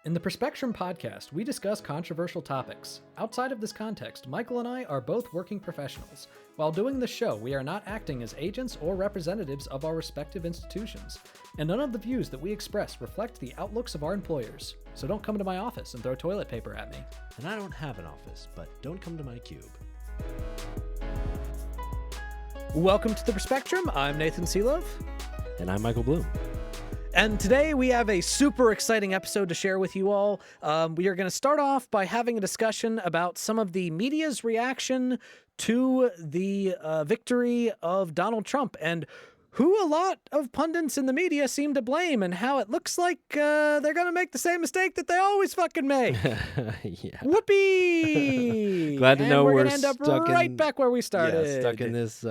In the Perspectrum podcast, we discuss controversial topics. Outside of this context, Michael and I are both working professionals. While doing this show, we are not acting as agents or representatives of our respective institutions, and none of the views that we express reflect the outlooks of our employers. So don't come to my office and throw toilet paper at me. And I don't have an office, but don't come to my cube. Welcome to the Perspectrum. I'm Nathan Seelove. And I'm Michael Bloom. And today we have a super exciting episode to share with you all. We are going to start off by having a discussion about some of the media's reaction to the victory of Donald Trump and who a lot of pundits in the media seem to blame, and how it looks like they're going to make the same mistake that they always fucking make. Yeah. Whoopee! Glad to know we're we're going to end up stuck right in- back where we started. Yeah, stuck in this,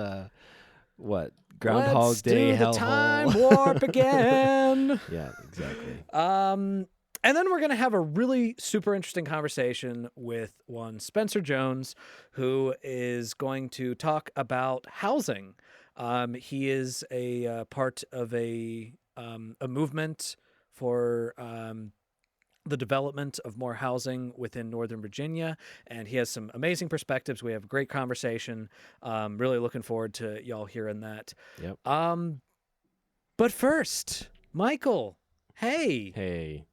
Groundhog Let's Day do the hellhole. time warp again. Yeah, exactly. And then we're going to have a really super interesting conversation with one Spencer Jones, who is going to talk about housing. He is a part of a movement for the development of more housing within Northern Virginia, and he has some amazing perspectives. We have a great conversation. Really looking forward to y'all hearing that. Yep. But first, Michael, Hey.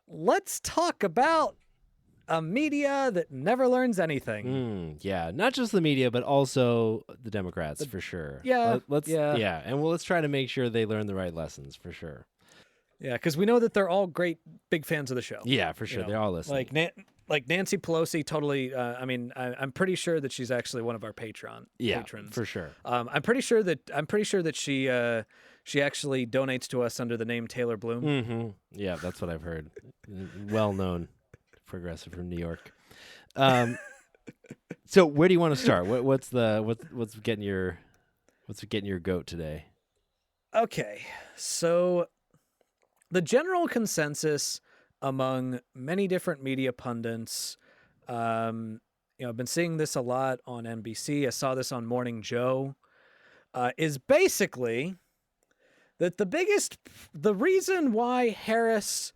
let's talk about a media that never learns anything. Yeah, not just the media, but also the Democrats, for sure. Yeah, Let's yeah. and let's try to make sure they learn the right lessons, for sure. Yeah, because we know that they're all great, big fans of the show. Yeah, for sure. know, They're all listening. Like Nancy Pelosi, totally. I'm pretty sure that she's actually one of our patrons. For sure. I'm pretty sure that she actually donates to us under the name Taylor Bloom. Mm-hmm. Yeah, that's what I've heard. Well-known progressive from New York. So where do you want to start? What's getting your goat today? Okay, so the general consensus among many different media pundits, I've been seeing this a lot on NBC. I saw this on Morning Joe, is basically that the reason why Harris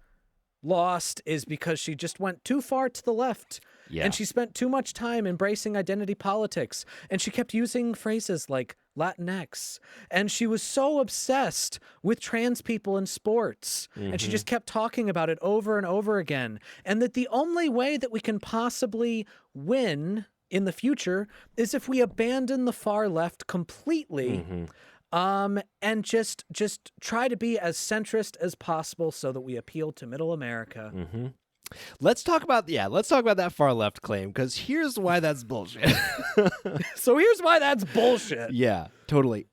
lost is because she just went too far to the left. Yeah. And she spent too much time embracing identity politics. And she kept using phrases like Latinx. And she was so obsessed with trans people in sports. And she just kept talking about it over and over again. And that the only way that we can possibly win in the future is if we abandon the far left completely. And just try to be as centrist as possible so that we appeal to middle America. Let's talk about that far left claim, because here's why that's bullshit. So here's why that's bullshit. Yeah, totally.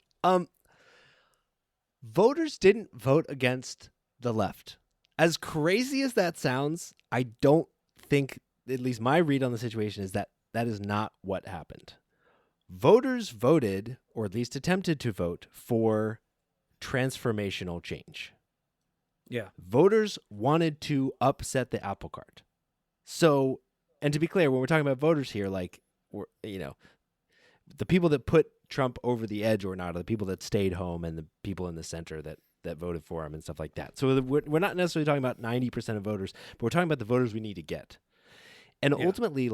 Voters didn't vote against the left. As crazy as that sounds, I don't think, at least my read on the situation is that is not what happened. Voters voted, or at least attempted to vote, for transformational change. Yeah. Voters wanted to upset the apple cart. So, and to be clear, when we're talking about voters here, the people that put Trump over the edge or not are the people that stayed home and the people in the center that voted for him and stuff like that. So we're not necessarily talking about 90% of voters, but we're talking about the voters we need to get. And ultimately,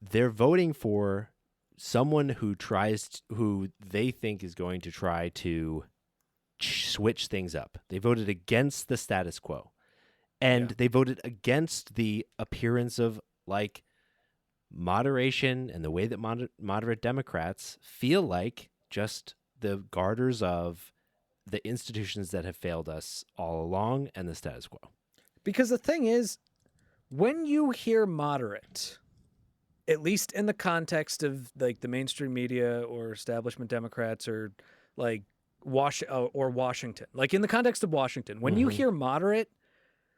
they're voting for someone who they think is going to try to switch things up. They voted against the status quo, and they voted against the appearance of moderation and the way that moderate Democrats feel like just the garters of the institutions that have failed us all along and the status quo. Because the thing is, when you hear moderate, at least in the context of the mainstream media or establishment Democrats or Washington, in the context of Washington, when you hear moderate,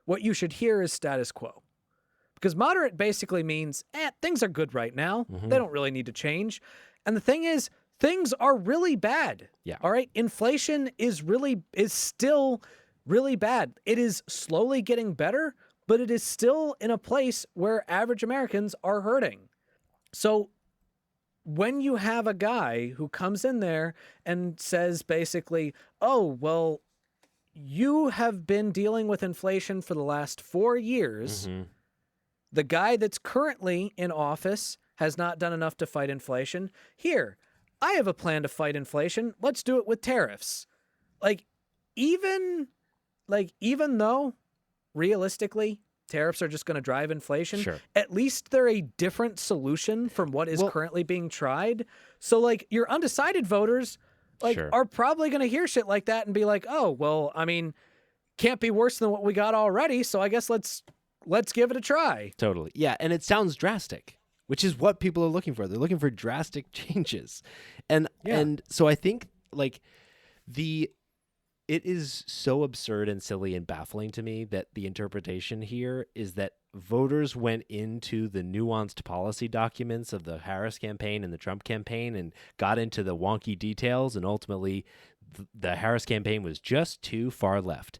what you should hear is status quo. Because moderate basically means, things are good right now. They don't really need to change. And the thing is, things are really bad. Yeah. All right. Inflation is still really bad. It is slowly getting better, but it is still in a place where average Americans are hurting. So when you have a guy who comes in there and says basically, oh, well, you have been dealing with inflation for the last 4 years. Mhm. The guy that's currently in office has not done enough to fight inflation. Here, I have a plan to fight inflation. Let's do it with tariffs. Like, even even though realistically tariffs are just going to drive inflation, Sure. at least they're a different solution from what is Well- currently being tried. So like your undecided voters Sure. are probably going to hear shit like that and be like, "Oh, well, I mean, can't be worse than what we got already, so I guess let's give it a try." Totally. Yeah, and it sounds drastic, which is what people are looking for. They're looking for drastic changes. And Yeah. and so I think like it is so absurd and silly and baffling to me that the interpretation here is that voters went into the nuanced policy documents of the Harris campaign and the Trump campaign and got into the wonky details, and ultimately the Harris campaign was just too far left.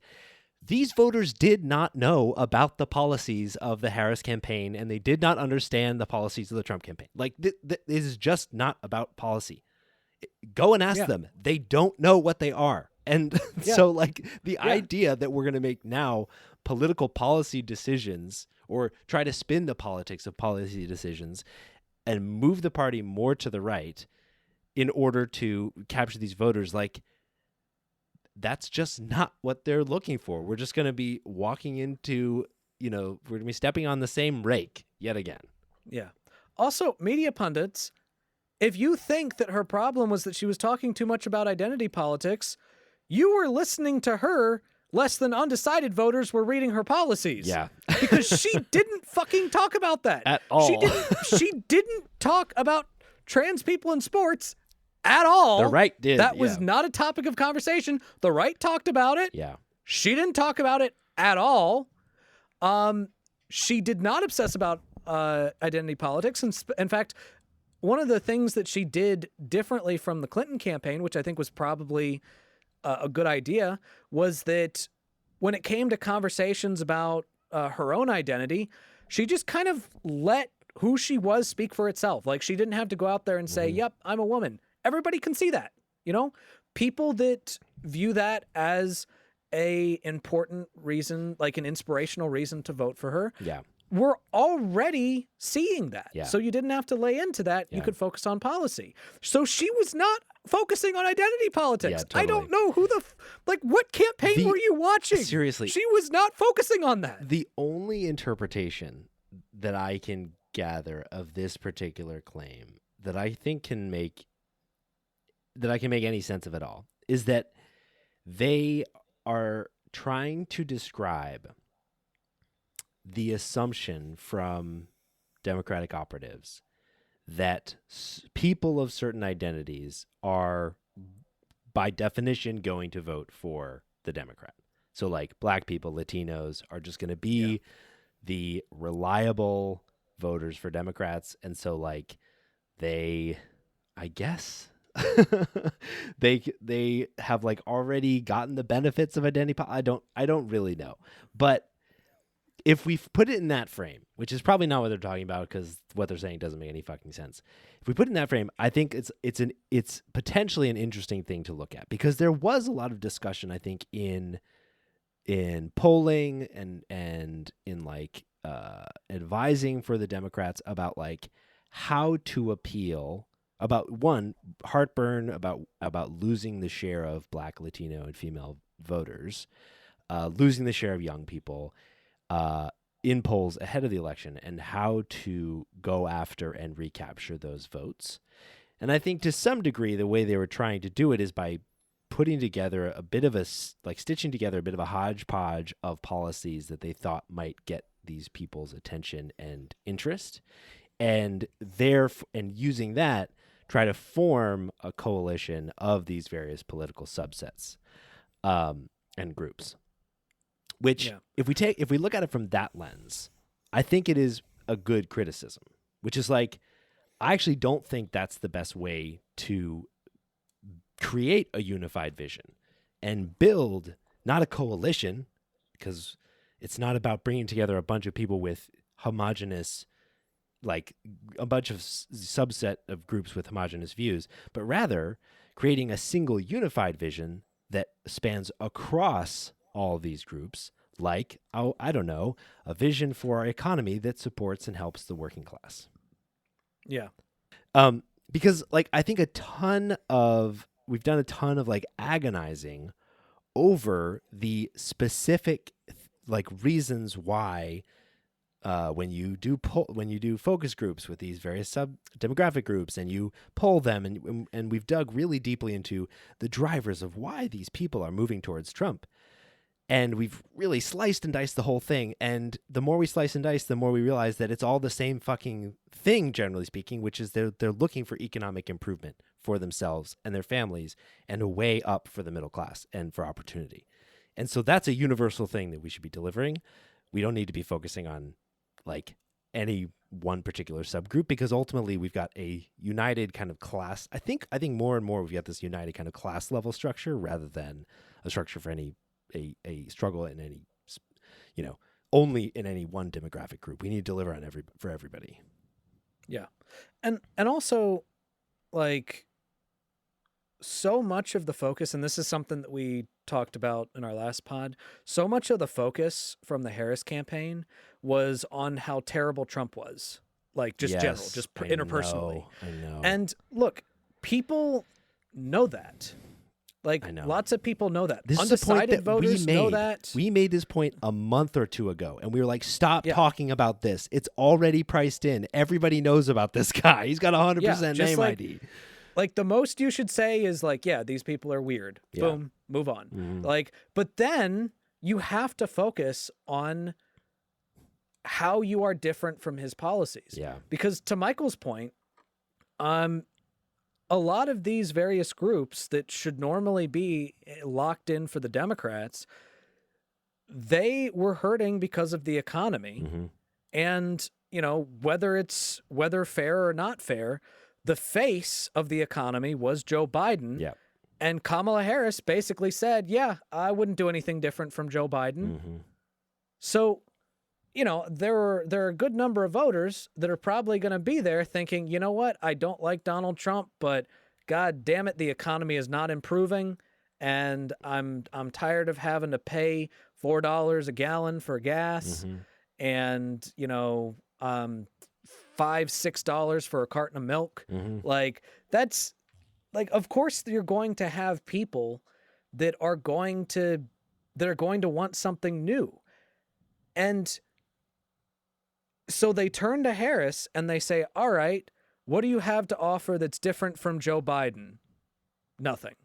These voters did not know about the policies of the Harris campaign, and they did not understand the policies of the Trump campaign. Like, this is just not about policy. Go and ask Yeah. them. They don't know what they are. And Yeah. so, like, the idea that we're going to make now political policy decisions or try to spin the politics of policy decisions and move the party more to the right in order to capture these voters, like, that's just not what they're looking for. We're just going to be walking into, we're going to be stepping on the same rake yet again. Yeah. Also, media pundits, if you think that her problem was that she was talking too much about identity politics, you were listening to her less than undecided voters were reading her policies. Yeah. Because she didn't fucking talk about that. At all. She didn't talk about trans people in sports at all. The right did. That was yeah. not a topic of conversation. The right talked about it. Yeah. She didn't talk about it at all. She did not obsess about identity politics. And in fact, one of the things that she did differently from the Clinton campaign, which I think was probably a good idea, was that when it came to conversations about her own identity, she just kind of let who she was speak for itself. Like, she didn't have to go out there and say, "Yep, I'm a woman." Everybody can see that, People that view that as a important reason, like an inspirational reason to vote for her, Yeah. we're already seeing that. Yeah. So you didn't have to lay into that. You Yeah. could focus on policy. So she was not focusing on identity politics. Yeah, I don't know who what campaign were you watching? Seriously. She was not focusing on that. The only interpretation that I can gather of this particular claim that I think can make any sense of it all is that they are trying to describe the assumption from Democratic operatives that people of certain identities are, by definition, going to vote for the Democrat. So, like, black people, Latinos are just going to be the reliable voters for Democrats. And so, like, they, I guess, they have, like, already gotten the benefits of identity. I don't really know. But if we put it in that frame, which is probably not what they're talking about because what they're saying doesn't make any fucking sense. If we put it in that frame, I think it's potentially an interesting thing to look at, because there was a lot of discussion, I think, in polling and in like advising for the Democrats about like how to appeal, about one, heartburn about losing the share of Black, Latino, and female voters, losing the share of young people in polls ahead of the election, and how to go after and recapture those votes. And I think to some degree, the way they were trying to do it is by putting together a bit of stitching together a bit of a hodgepodge of policies that they thought might get these people's attention and interest, and using that, try to form a coalition of these various political subsets and groups. Which, if we look at it from that lens, I think it is a good criticism, which is like, I actually don't think that's the best way to create a unified vision and build not a coalition, because it's not about bringing together a bunch of people with homogenous, like a bunch of subset of groups with homogenous views, but rather creating a single unified vision that spans across all these groups, like, oh, I don't know, a vision for our economy that supports and helps the working class. Yeah. Because like I think we've done a ton of like agonizing over the specific like reasons why when you do focus groups with these various sub demographic groups and you poll them and we've dug really deeply into the drivers of why these people are moving towards Trump. And we've really sliced and diced the whole thing. And the more we slice and dice, the more we realize that it's all the same fucking thing, generally speaking, which is they're looking for economic improvement for themselves and their families and a way up for the middle class and for opportunity. And so that's a universal thing that we should be delivering. We don't need to be focusing on like any one particular subgroup, because ultimately we've got a united kind of class. I think more and more we've got this united kind of class level structure rather than a structure for any a struggle in any, only in any one demographic group. We need to deliver on for everybody. Yeah. And also, like, so much of the focus, and this is something that we talked about in our last pod, so much of the focus from the Harris campaign was on how terrible Trump was. Like, just general, just interpersonally. I know. And look, people know that. Like, lots of people know that. This Undecided voters know that. We made this point a month or two ago, and we were like, stop talking about this. It's already priced in. Everybody knows about this guy. He's got 100% name ID. Like, the most you should say is, like, yeah, these people are weird. Yeah. Boom, move on. Mm-hmm. Like, but then you have to focus on how you are different from his policies. Yeah. Because to Michael's point, a lot of these various groups that should normally be locked in for the Democrats, they were hurting because of the economy. Mm-hmm. And, whether fair or not fair, the face of the economy was Joe Biden. Yeah. And Kamala Harris basically said, yeah, I wouldn't do anything different from Joe Biden. Mm-hmm. So, there are a good number of voters that are probably going to be there thinking, you know what, I don't like Donald Trump, but God damn it, the economy is not improving, and I'm tired of having to pay $4 a gallon for gas, mm-hmm. and $5-6 for a carton of milk. Mm-hmm. Like, that's like, of course you're going to have people that are going to want something new, and so they turn to Harris and they say, all right, what do you have to offer that's different from Joe Biden? Nothing.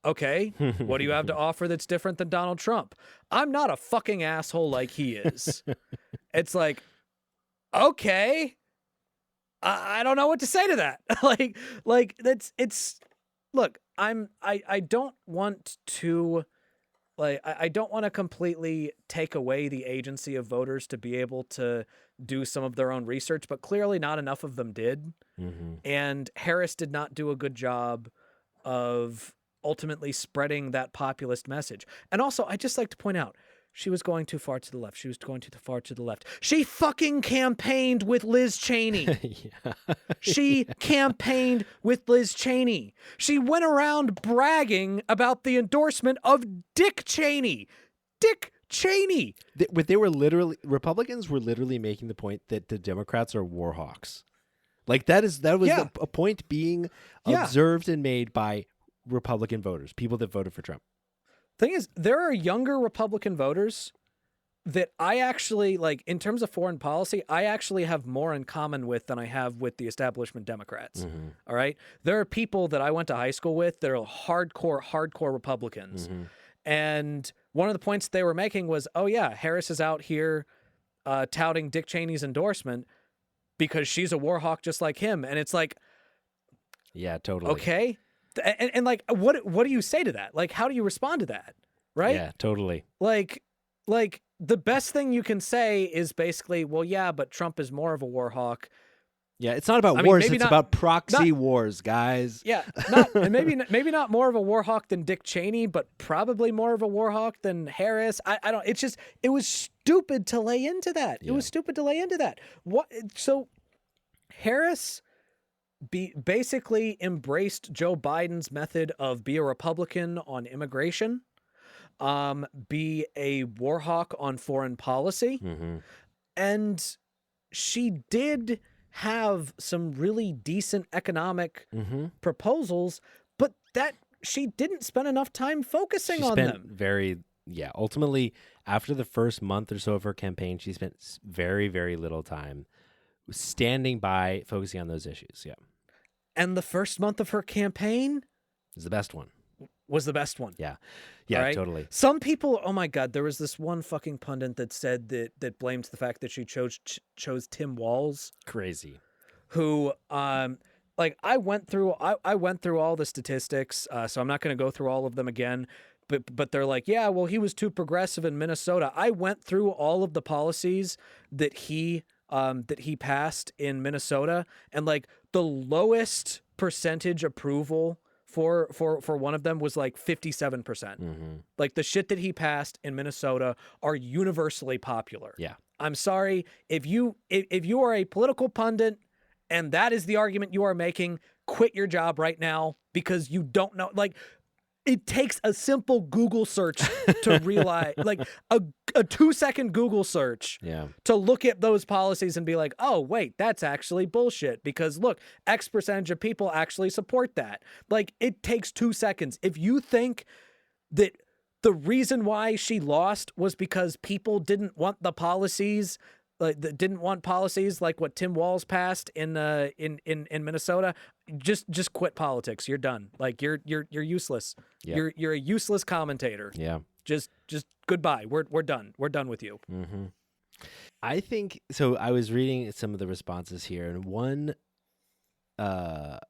Okay. What do you have to offer that's different than Donald Trump? I'm not a fucking asshole like he is. It's like, okay, I don't know what to say to that. like look, I don't want to, I don't want to completely take away the agency of voters to be able to do some of their own research, but clearly not enough of them did. Mm-hmm. And Harris did not do a good job of ultimately spreading that populist message. And also, I just like to point out, she was going too far to the left. She was going too far to the left. She fucking campaigned with Liz Cheney. She campaigned with Liz Cheney. She went around bragging about the endorsement of Dick Cheney. Dick Cheney. They were literally, Republicans were literally making the point that the Democrats are war hawks. Like that was a point being observed and made by Republican voters, people that voted for Trump. Thing is, there are younger Republican voters that I actually, like, in terms of foreign policy, I actually have more in common with than I have with the establishment Democrats. Mm-hmm. All right? There are people that I went to high school with that are hardcore Republicans. Mm-hmm. And one of the points they were making was, oh, yeah, Harris is out here touting Dick Cheney's endorsement because she's a war hawk just like him. And it's like, yeah, totally. Okay. And like, what do you say to that? Like, how do you respond to that? Right? Yeah, totally. Like the best thing you can say is basically, well, yeah, but Trump is more of a war hawk. Yeah, it's not about wars. It's about proxy wars, guys. Yeah, and maybe not more of a war hawk than Dick Cheney, but probably more of a war hawk than Harris. I don't. It's just, it was stupid to lay into that. Yeah. It was stupid to lay into that. What? So Harris basically embraced Joe Biden's method of be a Republican on immigration, be a war hawk on foreign policy, Mm-hmm. and she did have some really decent economic Mm-hmm. proposals, but that she didn't spend enough time focusing She on spent them. ultimately, after the first month or so of her campaign, she spent very, very little time standing by, focusing on those issues. Yeah. And the first month of her campaign It's the best one. was the best one. Yeah. All Yeah, right. totally. Some people, oh my God, there was this one fucking pundit that said that blames the fact that she chose Tim Walz, Crazy. who like I went through all the statistics, so I'm not going to go through all of them again. But they're like, yeah, well, he was too progressive in Minnesota. I went through all of the policies that he passed in Minnesota, and like the lowest percentage approval for one of them was like 57%. Mm-hmm. Like the shit that he passed in Minnesota are universally popular. Yeah. I'm sorry if you are a political pundit and that is the argument you are making, quit your job right now because you don't know. Like, it takes a simple Google search to realize, like a 2-second Google search Yeah. to look at those policies and be like, oh, wait, that's actually bullshit because look, X percentage of people actually support that. Like, it takes 2 seconds. If you think that the reason why she lost was because people didn't want the policies, didn't want policies like what Tim Walz passed in Minnesota, just quit politics. You're done. Like you're useless. Yep. You're a useless commentator. Yeah. Just goodbye. We're done. We're done with you. Mm-hmm. I think so. I was reading some of the responses here, and one, there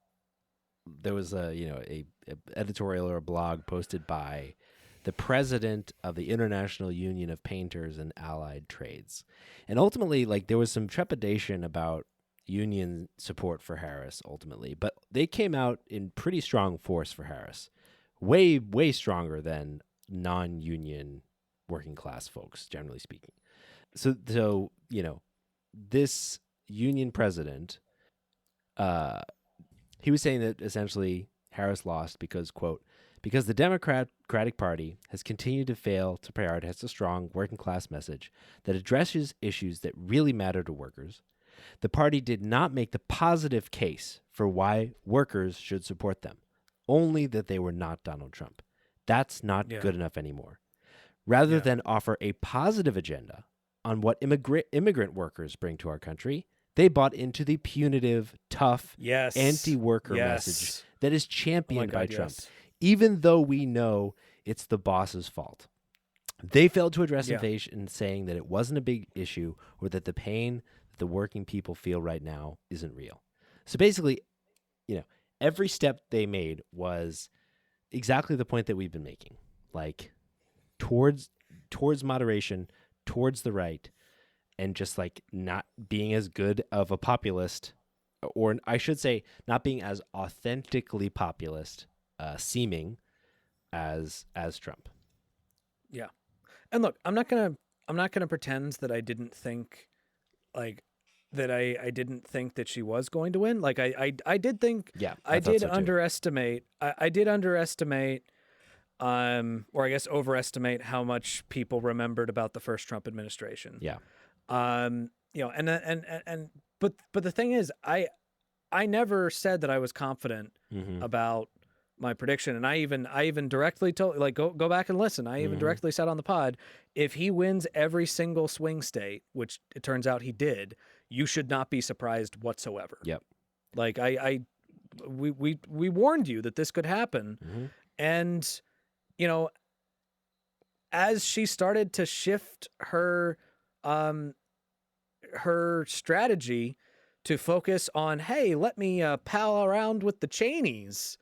was a editorial or a blog posted by the president of the International Union of Painters and Allied Trades, and ultimately, like there was some trepidation about union support for Harris ultimately, but they came out in pretty strong force for Harris, way stronger than non-union working class folks, generally speaking. So this union president, he was saying that essentially Harris lost because, quote, because the Democratic Party has continued to fail to prioritize a strong working class message that addresses issues that really matter to workers. The party did not make the positive case for why workers should support them, only that they were not Donald Trump. That's not good enough anymore. Rather than offer a positive agenda on what immigrant workers bring to our country, they bought into the punitive, tough, anti-worker message that is championed by Trump, even though we know it's the boss's fault. They failed to address inflation, saying that it wasn't a big issue or that the pain that the working people feel right now isn't real. So basically, every step they made was exactly the point that we've been making, like towards moderation, towards the right, and just like not being as good of a populist, or I should say not being as authentically populist seeming as Trump. Yeah. And look, I'm not gonna pretend that I didn't think like that I didn't think that she was going to win. Like I did think I did underestimate or I guess overestimate how much people remembered about the first Trump administration. Yeah. And but the thing is, I never said that I was confident about my prediction, and I even directly told, like, go back and listen. I even directly said on the pod, if he wins every single swing state, which it turns out he did, you should not be surprised whatsoever. Yep. Like we warned you that this could happen, and as she started to shift her strategy to focus on, hey, let me pal around with the Cheneys,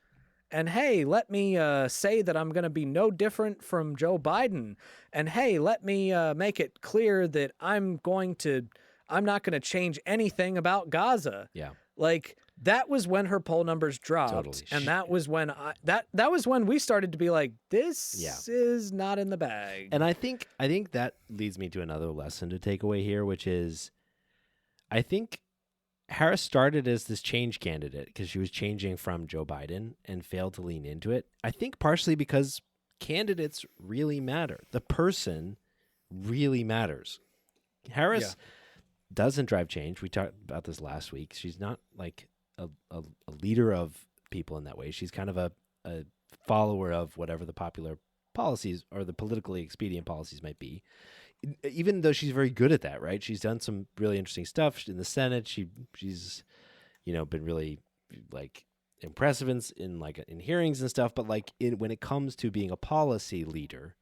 and hey, let me say that I'm going to be no different from Joe Biden, and hey, let me make it clear that I'm not going to change anything about Gaza. Yeah. Like, that was when her poll numbers dropped. Totally. And that was when that was when we started to be like, this is not in the bag. And I think that leads me to another lesson to take away here, which is, I think Harris started as this change candidate because she was changing from Joe Biden and failed to lean into it. I think partially because candidates really matter. The person really matters. Harris doesn't drive change. We talked about this last week. She's not like a leader of people in that way. She's kind of a follower of whatever the popular policies or the politically expedient policies might be. Even though she's very good at that, right? She's done some really interesting stuff in the Senate. She's been really like impressive in hearings and stuff. But like when it comes to being a policy leader,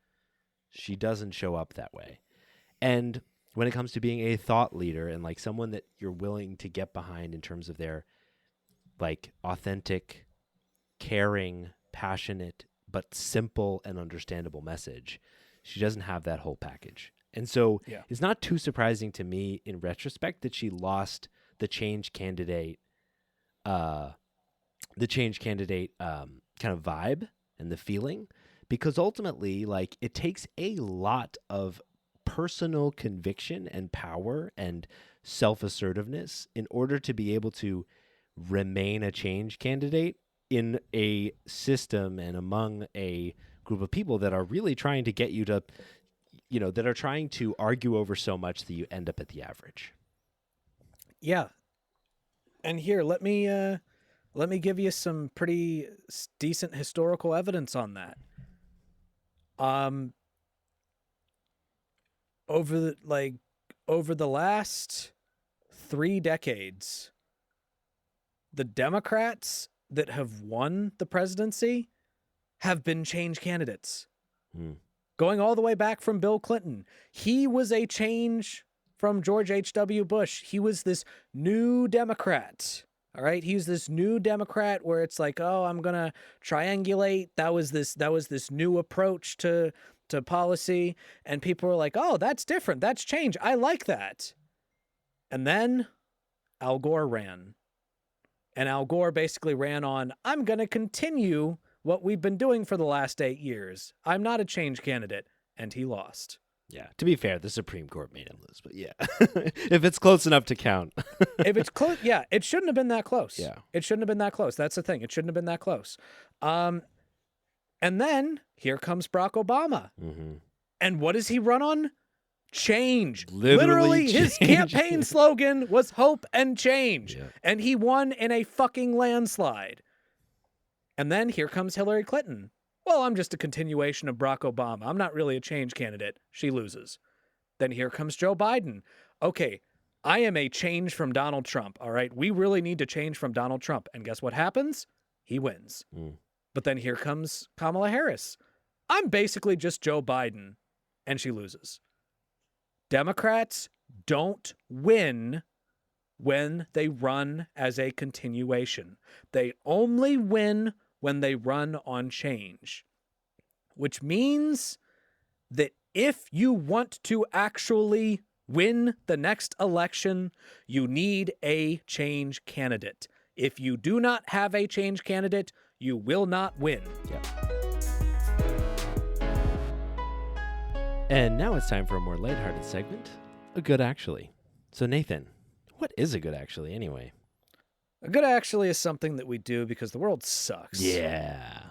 she doesn't show up that way. And when it comes to being a thought leader and like someone that you're willing to get behind in terms of their like authentic, caring, passionate, but simple and understandable message, she doesn't have that whole package. And so it's not too surprising to me in retrospect that she lost the change candidate kind of vibe and the feeling, because ultimately, like, it takes a lot of personal conviction and power and self-assertiveness in order to be able to remain a change candidate in a system and among a group of people that are really trying to get you to, that are trying to argue over so much that you end up at the average. Yeah. And here, let me give you some pretty decent historical evidence on that. Over the last 3 decades, the Democrats that have won the presidency have been change candidates. Going all the way back from Bill Clinton. He was a change from George H.W. Bush. He was this new Democrat. All right. He was this new Democrat where it's like, oh, I'm going to triangulate. That was this new approach to policy. And people were like, oh, that's different. That's change. I like that. And then Al Gore ran. And Al Gore basically ran on, I'm going to continue what we've been doing for the last 8 years. I'm not a change candidate. And he lost. Yeah. To be fair, the Supreme Court made him lose. But yeah, if it's close enough to count. If it's close, yeah, it shouldn't have been that close. Yeah. It shouldn't have been that close. That's the thing. It shouldn't have been that close. And then here comes Barack Obama. Mm-hmm. And what does he run on? Change. Literally his change. campaign slogan was hope and change. Yeah. And he won in a fucking landslide. And then here comes Hillary Clinton. Well, I'm just a continuation of Barack Obama. I'm not really a change candidate. She loses. Then here comes Joe Biden. Okay, I am a change from Donald Trump, all right? We really need to change from Donald Trump. And guess what happens? He wins. But then here comes Kamala Harris. I'm basically just Joe Biden, and she loses. Democrats don't win when they run as a continuation. They only win when they run on change, which means that if you want to actually win the next election, you need a change candidate. If you do not have a change candidate, you will not win. Yep. And now it's time for a more lighthearted segment, A Good Actually. So Nathan, what is a good actually anyway? A good actually is something that we do because the world sucks. Yeah.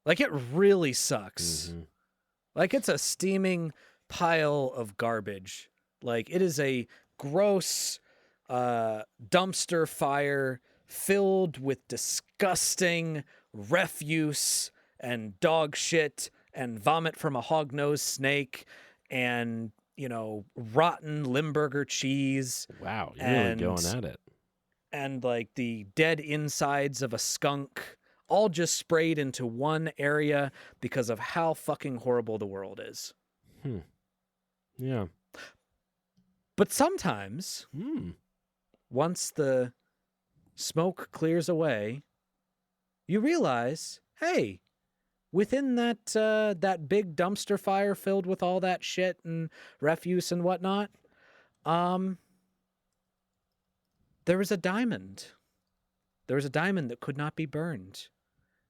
Like, it really sucks. Mm-hmm. Like, it's a steaming pile of garbage. Like, it is a gross dumpster fire filled with disgusting refuse and dog shit and vomit from a hog-nosed snake and, rotten Limburger cheese. Wow, you're really going at it. And, like, the dead insides of a skunk, all just sprayed into one area because of how fucking horrible the world is. Yeah. But sometimes, once the smoke clears away, you realize, hey, within that big dumpster fire filled with all that shit and refuse and whatnot, there was a diamond. There was a diamond that could not be burned.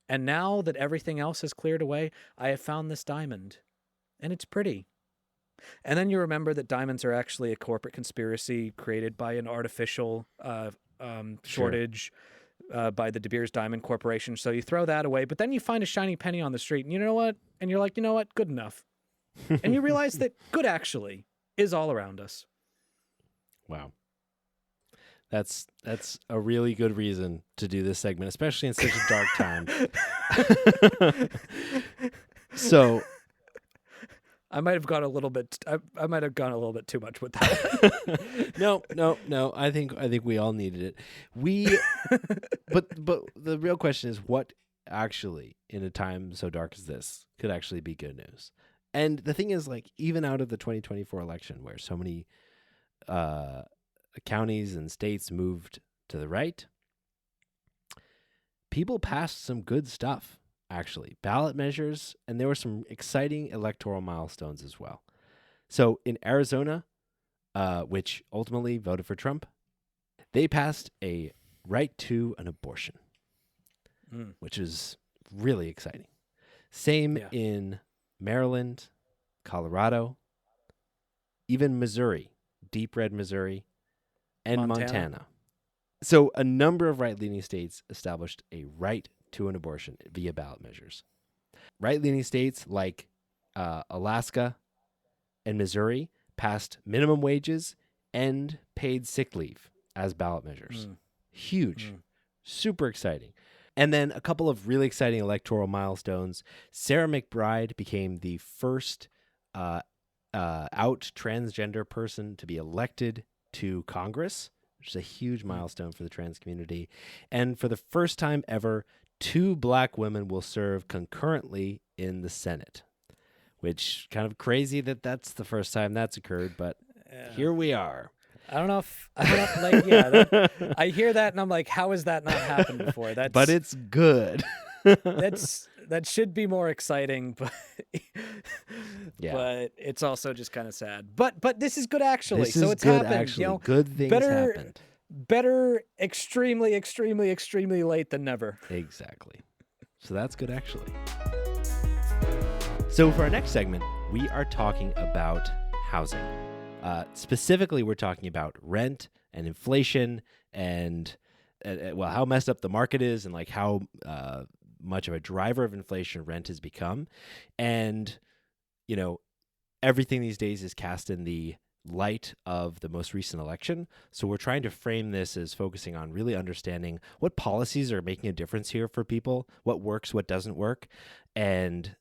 And now that everything else has cleared away, I have found this diamond. And it's pretty. And then you remember that diamonds are actually a corporate conspiracy created by an artificial shortage by the De Beers Diamond Corporation. So you throw that away, but then you find a shiny penny on the street, and you know what? And you're like, you know what? Good enough. And you realize that good actually is all around us. Wow. That's a really good reason to do this segment, especially in such a dark time. So I might have gone a little bit. I might have gone a little bit too much with that. No. I think we all needed it. But the real question is, what actually, in a time so dark as this, could actually be good news? And the thing is, like, even out of the 2024 election, where so many counties and states moved to the right, people passed some good stuff. Actually, ballot measures, and there were some exciting electoral milestones as well. So in Arizona, which ultimately voted for Trump, they passed a right to an abortion, which is really exciting. Same in Maryland, Colorado, even Missouri, deep red Missouri, and Montana. So a number of right-leaning states established a right to an abortion via ballot measures. Right-leaning states like Alaska and Missouri passed minimum wages and paid sick leave as ballot measures. Huge. Super exciting. And then a couple of really exciting electoral milestones. Sarah McBride became the first out transgender person to be elected to Congress, which is a huge milestone for the trans community. And for the first time ever, 2 black women will serve concurrently in the Senate, which kind of crazy that that's the first time that's occurred, but here we are. I hear that and I'm like, how has that not happened before? But it's good. that should be more exciting, but but it's also just kind of sad. But this is good actually. So it's good, happened. Actually. Good things happened. Better extremely, extremely, extremely late than never. Exactly. So that's good actually. So for our next segment, we are talking about housing. Specifically, we're talking about rent and inflation and how messed up the market is, and like how much of a driver of inflation rent has become. And, you know, everything these days is cast in the light of the most recent election. So we're trying to frame this as focusing on really understanding what policies are making a difference here for people, what works, what doesn't work, and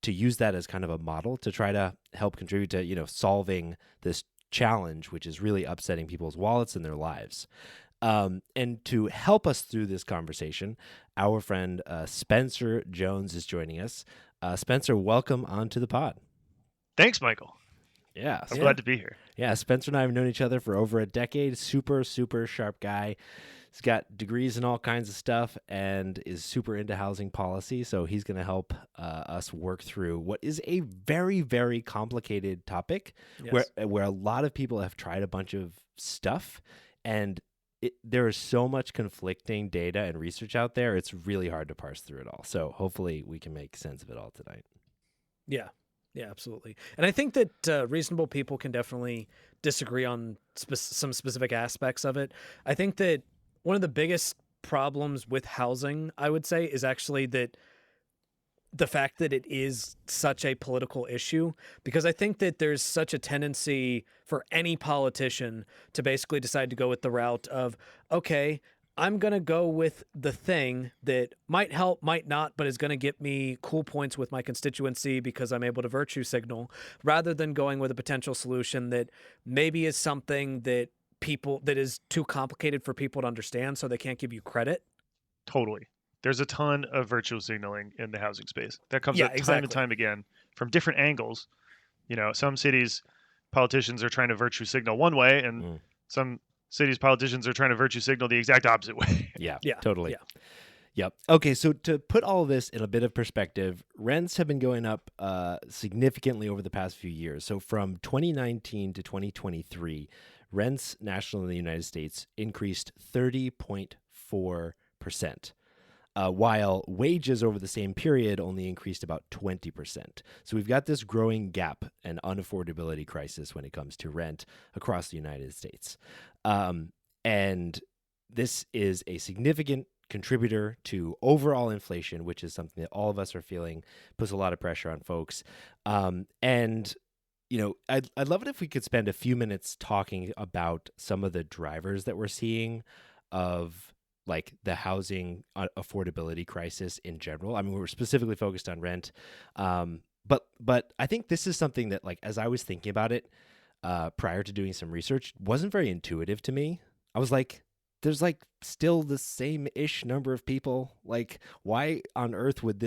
to use that as kind of a model to try to help contribute to, you know, solving this challenge, which is really upsetting people's wallets and their lives. And to help us through this conversation, our friend Spencer Jones is joining us. Spencer, welcome onto the pod. Thanks, Michael. Yeah. I'm glad to be here. Yeah, Spencer and I have known each other for over a decade. Super, super sharp guy. He's got degrees in all kinds of stuff and is super into housing policy. So he's going to help us work through what is a very, very complicated topic. Yes. where a lot of people have tried a bunch of stuff, and there is so much conflicting data and research out there. It's really hard to parse through it all. So hopefully we can make sense of it all tonight. Yeah. Yeah, absolutely. And I think that reasonable people can definitely disagree on some specific aspects of it. I think that one of the biggest problems with housing, I would say, is actually that the fact that it is such a political issue, because I think that there's such a tendency for any politician to basically decide to go with the route of, okay, I'm going to go with the thing that might help, might not, but is going to get me cool points with my constituency because I'm able to virtue signal, rather than going with a potential solution that maybe is something that is too complicated for people to understand, so they can't give you credit. Totally. There's a ton of virtue signaling in the housing space that comes up time and time again from different angles. You know, some cities politicians are trying to virtue signal one way, and some cities politicians are trying to virtue signal the exact opposite way. Yeah, totally. Yeah. Yep. Okay, so to put all of this in a bit of perspective, rents have been going up significantly over the past few years. So from 2019 to 2023, rents nationally in the United States increased 30.4%. while wages over the same period only increased about 20%. So we've got this growing gap and unaffordability crisis when it comes to rent across the United States. And this is a significant contributor to overall inflation, which is something that all of us are feeling, puts a lot of pressure on folks. And I'd love it if we could spend a few minutes talking about some of the drivers that we're seeing of like the housing affordability crisis in general. I mean, we're specifically focused on rent. But I think this is something that, like, as I was thinking about it prior to doing some research, wasn't very intuitive to me. I was like, there's like still the same-ish number of people. Like, why on earth would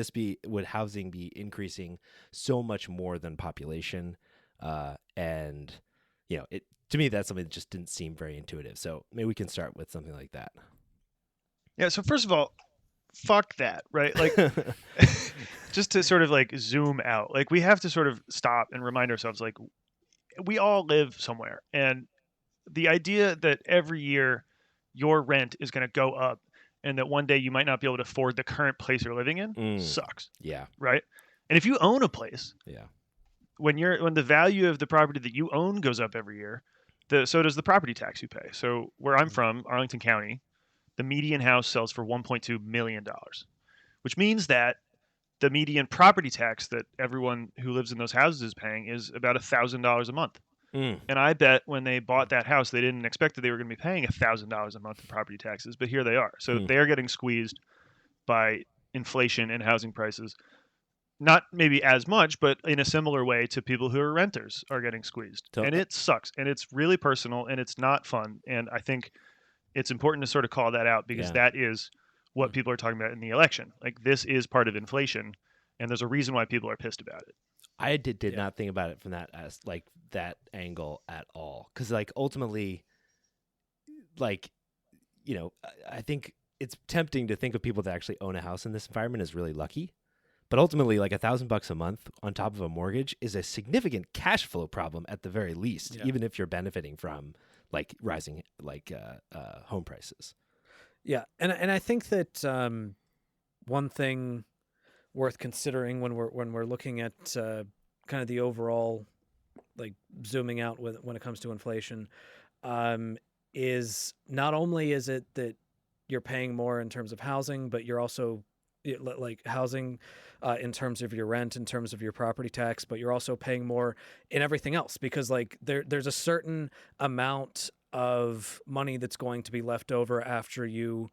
housing be increasing so much more than population? And to me, that's something that just didn't seem very intuitive. So maybe we can start with something like that. Yeah. So first of all, fuck that, right? Like, just to sort of like zoom out, like we have to sort of stop and remind ourselves, like, we all live somewhere, and the idea that every year your rent is going to go up and that one day you might not be able to afford the current place you're living in sucks. Yeah. Right. And if you own a place, yeah, when the value of the property that you own goes up every year, so does the property tax you pay. So where I'm from, Arlington County, the median house sells for $1.2 million, which means that the median property tax that everyone who lives in those houses is paying is about $1,000 a month. And I bet when they bought that house, they didn't expect that they were going to be paying $1,000 a month in property taxes, but here they are. So they're getting squeezed by inflation and housing prices. Not maybe as much, but in a similar way to people who are renters are getting squeezed. And it sucks. And it's really personal and it's not fun. And I think it's important to sort of call that out because that is what people are talking about in the election. Like, this is part of inflation, and there's a reason why people are pissed about it. I did not think about it from that as like that angle at all. Cause like ultimately, like, I think it's tempting to think of people that actually own a house in this environment as really lucky. But ultimately, like $1,000 a month on top of a mortgage is a significant cash flow problem at the very least, even if you're benefiting from like rising like home prices. Yeah, and I think that one thing worth considering when we're looking at kind of the overall, like, zooming out when it comes to inflation, is not only is it that you're paying more in terms of housing, but you're also like housing in terms of your rent, in terms of your property tax, but you're also paying more in everything else because like there's a certain amount of money that's going to be left over after you've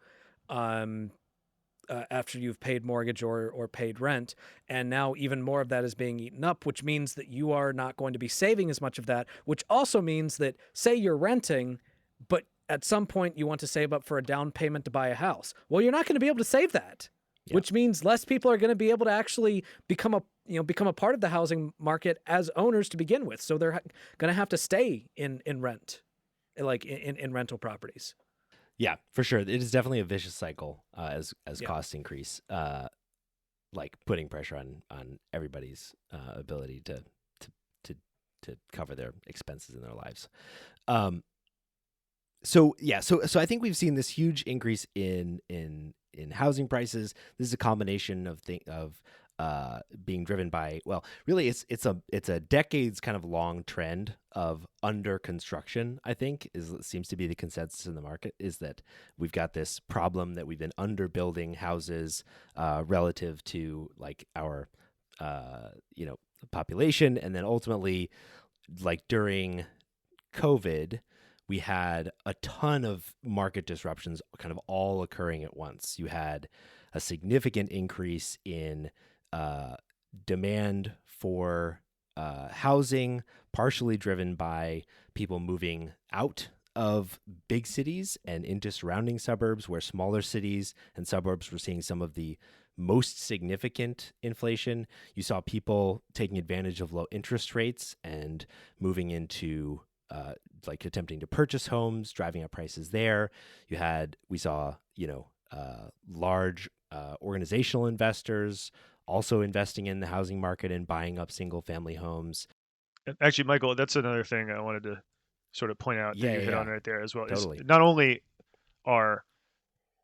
paid mortgage or paid rent. And now even more of that is being eaten up, which means that you are not going to be saving as much of that, which also means that, say you're renting, but at some point you want to save up for a down payment to buy a house. Well, you're not going to be able to save that, which means less people are going to be able to actually become a part of the housing market as owners to begin with. So they're going to have to stay in rent, like in rental properties. Yeah, for sure. It is definitely a vicious cycle as costs increase, like putting pressure on everybody's ability to cover their expenses in their lives. So I think we've seen this huge increase in housing prices. This is a combination of being driven by, well, really it's a decades kind of long trend of under construction. I think seems to be the consensus in the market, is that we've got this problem that we've been under building houses relative to like our population, and then ultimately, like during COVID, we had a ton of market disruptions kind of all occurring at once. You had a significant increase in demand for housing, partially driven by people moving out of big cities and into surrounding suburbs, where smaller cities and suburbs were seeing some of the most significant inflation. You saw people taking advantage of low interest rates and moving into like attempting to purchase homes, driving up prices there. We saw large organizational investors also investing in the housing market and buying up single family homes. Actually, Michael, that's another thing I wanted to sort of point out that you hit on right there as well. Totally. Is not only are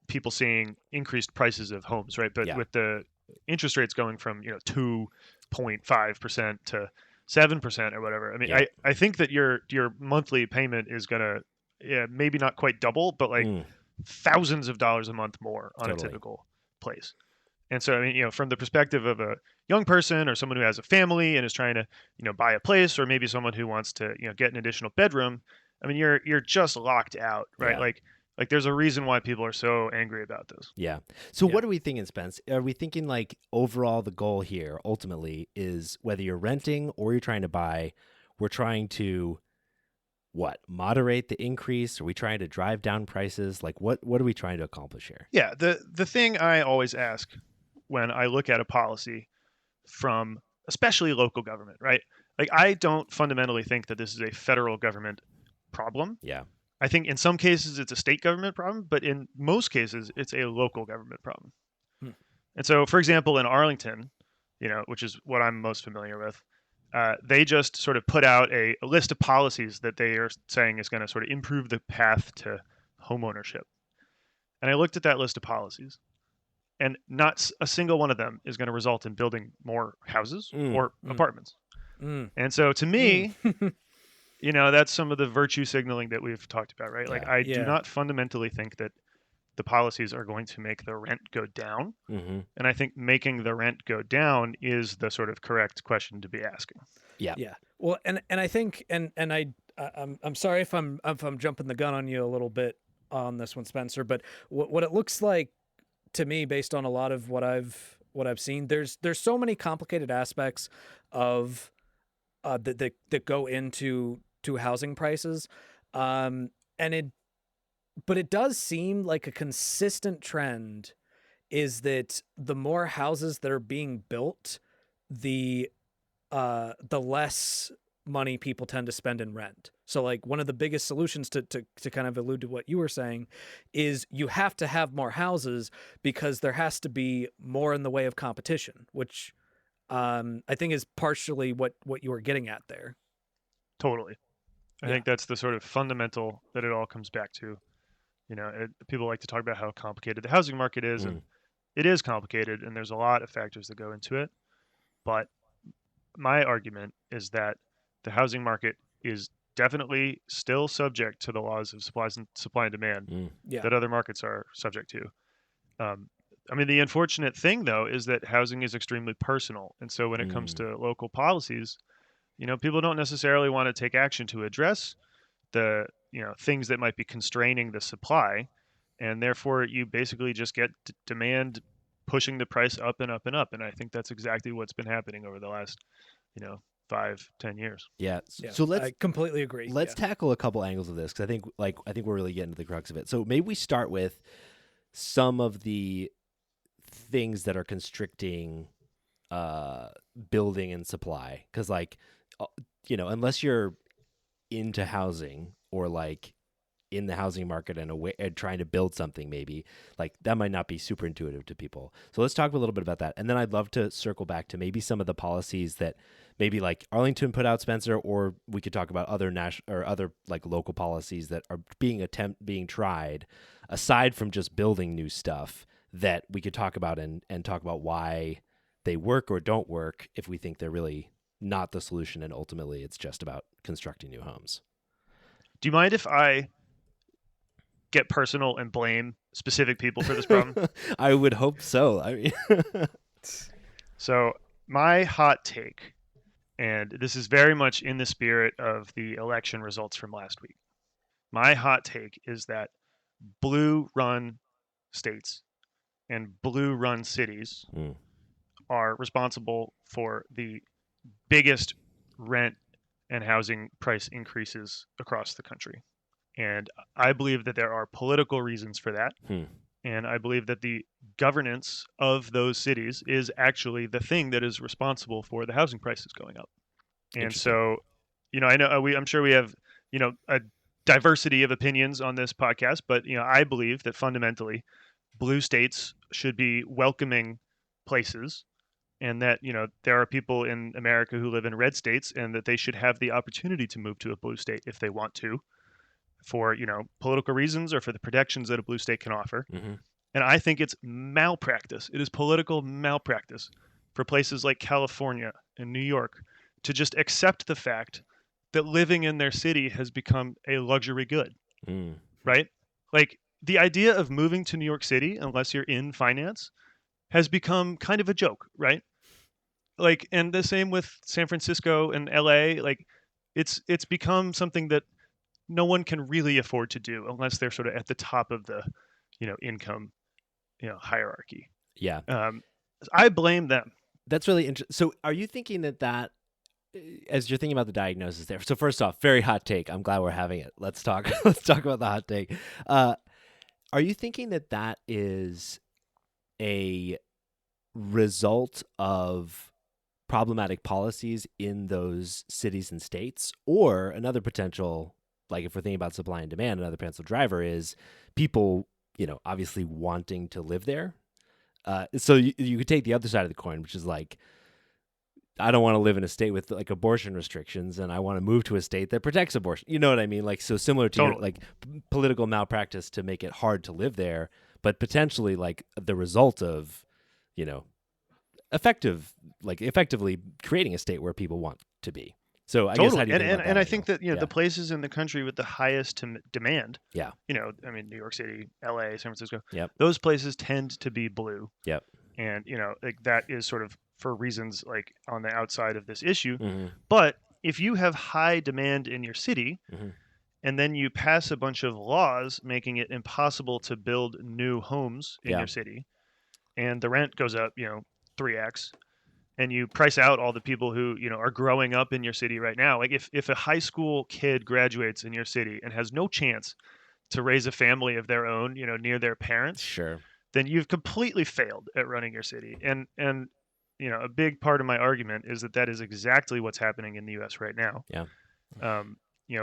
people seeing increased prices of homes, right? But with the interest rates going from 2.5% to 7% or whatever, I mean, I think that your monthly payment is gonna maybe not quite double, but like thousands of dollars a month more on a typical place. And so, I mean, from the perspective of a young person or someone who has a family and is trying to, buy a place, or maybe someone who wants to, get an additional bedroom, I mean, you're just locked out, right? Like there's a reason why people are so angry about this. Yeah. So what are we thinking, Spence? Are we thinking like overall the goal here ultimately is whether you're renting or you're trying to buy, we're trying to moderate the increase? Are we trying to drive down prices? Like what are we trying to accomplish here? Yeah. The thing I always ask when I look at a policy from especially local government, right? Like I don't fundamentally think that this is a federal government problem. Yeah. I think in some cases it's a state government problem, but in most cases it's a local government problem. And so, for example, in Arlington, which is what I'm most familiar with, they just sort of put out a list of policies that they are saying is going to sort of improve the path to homeownership. And I looked at that list of policies, and not a single one of them is going to result in building more houses or apartments. And so to me, that's some of the virtue signaling that we've talked about, right? Like I do not fundamentally think that the policies are going to make the rent go down. And I think making the rent go down is the sort of correct question to be asking. Yeah. Well, and I think, and I'm sorry if I'm jumping the gun on you a little bit on this one, Spencer, but what it looks like to me, based on a lot of what I've seen, there's so many complicated aspects of that go into housing prices, but it does seem like a consistent trend is that the more houses that are being built, the less money people tend to spend in rent. So like one of the biggest solutions to kind of allude to what you were saying is you have to have more houses because there has to be more in the way of competition, which I think is partially what you were getting at there. Totally. I think that's the sort of fundamental that it all comes back to. People like to talk about how complicated the housing market is, and it is complicated, and there's a lot of factors that go into it. But my argument is that the housing market is definitely still subject to the laws of supply and demand that other markets are subject to. I mean, the unfortunate thing, though, is that housing is extremely personal. And so when it comes to local policies, people don't necessarily want to take action to address the, things that might be constraining the supply. And therefore, you basically just get demand pushing the price up and up and up. And I think that's exactly what's been happening over the last, 5-10 years. Yeah. So I completely agree. Let's tackle a couple angles of this, because I think we're really getting to the crux of it. So maybe we start with some of the things that are constricting building and supply, because unless you're into housing or like in the housing market and trying to build something, maybe like that might not be super intuitive to people. So let's talk a little bit about that, and then I'd love to circle back to maybe some of the policies that maybe like Arlington put out, Spencer, or we could talk about other national or other like local policies that are being tried aside from just building new stuff that we could talk about and talk about why they work or don't work if we think they're really not the solution and ultimately it's just about constructing new homes. Do you mind if I get personal and blame specific people for this problem? I would hope so. I mean, so my hot take, and this is very much in the spirit of the election results from last week. My hot take is that blue-run states and blue-run cities are responsible for the biggest rent and housing price increases across the country. And I believe that there are political reasons for that. And I believe that the governance of those cities is actually the thing that is responsible for the housing prices going up. And so, I know I'm sure we have, a diversity of opinions on this podcast, but, I believe that fundamentally blue states should be welcoming places, and that, there are people in America who live in red states and that they should have the opportunity to move to a blue state if they want to, for, political reasons or for the protections that a blue state can offer. And I think it's malpractice. It is political malpractice for places like California and New York to just accept the fact that living in their city has become a luxury good, right? Like the idea of moving to New York City, unless you're in finance, has become kind of a joke, right? Like, and the same with San Francisco and LA. Like, it's become something that no one can really afford to do unless they're sort of at the top of the, income, hierarchy. Yeah. I blame them. That's really interesting. So are you thinking that as you're thinking about the diagnosis there, so first off, very hot take. I'm glad we're having it. Let's talk about the hot take. Are you thinking that is a result of problematic policies in those cities and states, or another potential, like if we're thinking about supply and demand, another potential driver is people, obviously wanting to live there? So you could take the other side of the coin, which is like, I don't want to live in a state with like abortion restrictions, and I want to move to a state that protects abortion. You know what I mean? Like, so similar to Totally. like political malpractice to make it hard to live there, but potentially like the result of, effectively creating a state where people want to be. So I guess how do you think about that and I angle? think that the places in the country with the highest demand, Yeah. I mean New York City, LA, San Francisco, Yep. those places tend to be blue. Yep. And like that is sort of for reasons like on the outside of this issue. Mm-hmm. But if you have high demand in your city, Mm-hmm. and then you pass a bunch of laws making it impossible to build new homes in your city, and the rent goes up, 3x, and you price out all the people who, are growing up in your city right now. Like if a high school kid graduates in your city and has no chance to raise a family of their own, near their parents, Sure. then you've completely failed at running your city. And a big part of my argument is that is exactly what's happening in the US right now. Yeah.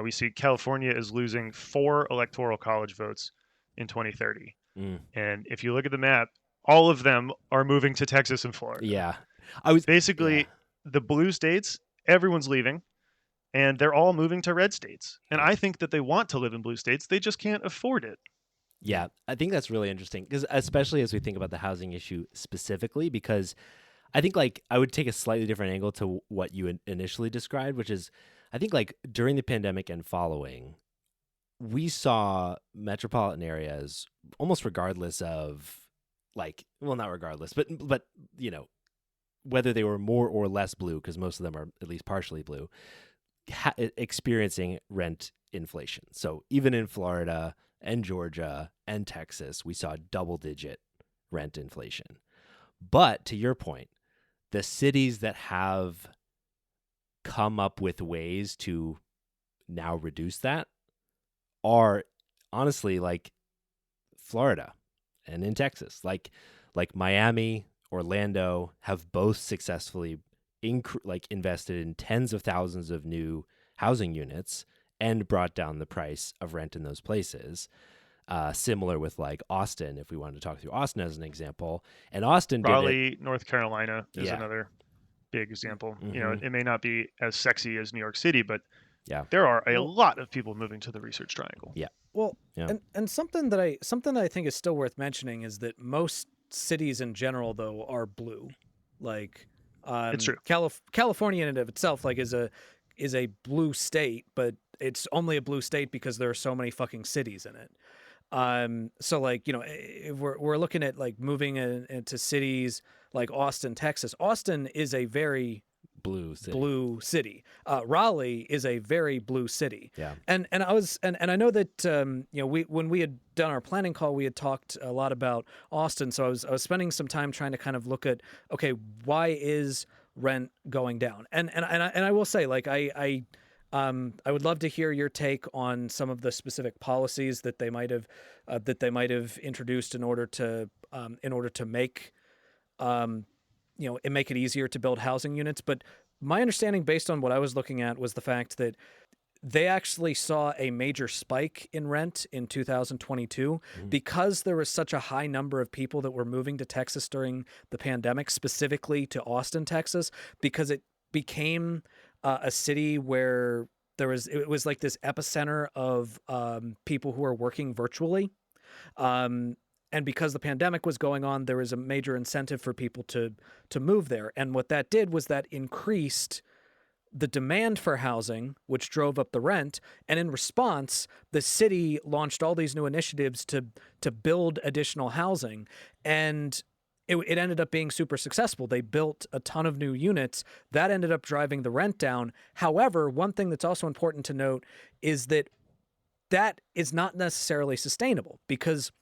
We see California is losing 4 electoral college votes in 2030. And if you look at the map, all of them are moving to Texas and Florida. Yeah. Basically the blue states, everyone's leaving, and they're all moving to red states. And I think that they want to live in blue states. They just can't afford it. Yeah, I think that's really interesting, because especially as we think about the housing issue specifically, because I think like I would take a slightly different angle to what you initially described, which is I think like during the pandemic and following, we saw metropolitan areas almost regardless of like, well, not regardless, but whether they were more or less blue, because most of them are at least partially blue, experiencing rent inflation. So even in Florida and Georgia and Texas, we saw double-digit rent inflation. But to your point, the cities that have come up with ways to now reduce that are honestly like Florida and in Texas, like Miami, Orlando have both successfully invested in tens of thousands of new housing units and brought down the price of rent in those places. Similar with like Austin, if we wanted to talk through Austin as an example. And Austin Raleigh, North Carolina is another big example. Mm-hmm. It may not be as sexy as New York City, but there are a lot of people moving to the Research Triangle. Yeah. Well, and something that I think is still worth mentioning is that most cities in general, though, are blue. Like, it's true. California in and of itself, like, is a blue state, but it's only a blue state because there are so many fucking cities in it. So like, if we're looking at like moving into cities like Austin, Texas. Austin is a very blue city. Raleigh is a very blue city. Yeah. And I know that when we had done our planning call, we had talked a lot about Austin. So I was spending some time trying to kind of look at, okay, why is rent going down? And I will say, like, I would love to hear your take on some of the specific policies that they might have introduced in order to make make it easier to build housing units. But my understanding, based on what I was looking at, was the fact that they actually saw a major spike in rent in 2022 because there was such a high number of people that were moving to Texas during the pandemic, specifically to Austin, Texas, because it became a city where it was like this epicenter of people who are working virtually. And because the pandemic was going on, there was a major incentive for people to move there. And what that did was that increased the demand for housing, which drove up the rent. And in response, the city launched all these new initiatives to build additional housing. And it ended up being super successful. They built a ton of new units. That ended up driving the rent down. However, one thing that's also important to note is that is not necessarily sustainable, because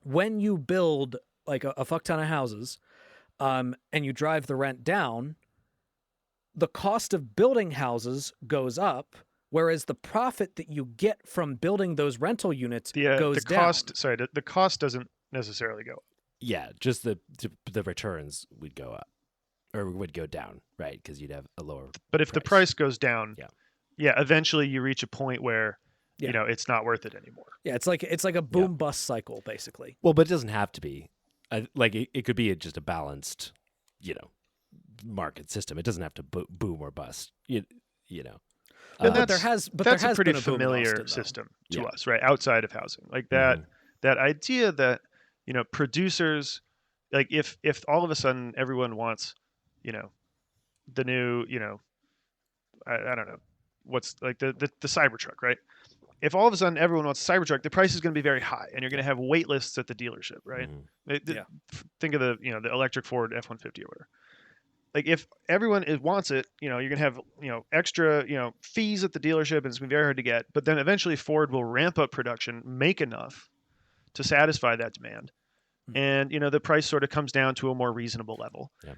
when you build like a fuck ton of houses and you drive the rent down, the cost of building houses goes up, whereas the profit that you get from building those rental units goes down. The cost doesn't necessarily go up. Yeah, just the returns would go up or would go down, right? Because you'd have a lower. But if the price goes down, yeah, eventually you reach a point where it's not worth it anymore. Yeah, it's like a boom bust cycle, basically. Well, but it doesn't have to be. Like it could be just a balanced, market system. It doesn't have to boom or bust. And that's a pretty familiar system to us, right? Outside of housing, like that idea that producers, like if all of a sudden everyone wants, the new, I don't know, what's like the Cybertruck, right? If all of a sudden everyone wants a Cybertruck, the price is going to be very high, and you're going to have wait lists at the dealership, right? Think of the the electric Ford F-150 or whatever. Like if everyone wants it, you're going to have extra fees at the dealership, and it's going to be very hard to get. But then eventually Ford will ramp up production, make enough to satisfy that demand, and the price sort of comes down to a more reasonable level. Yeah.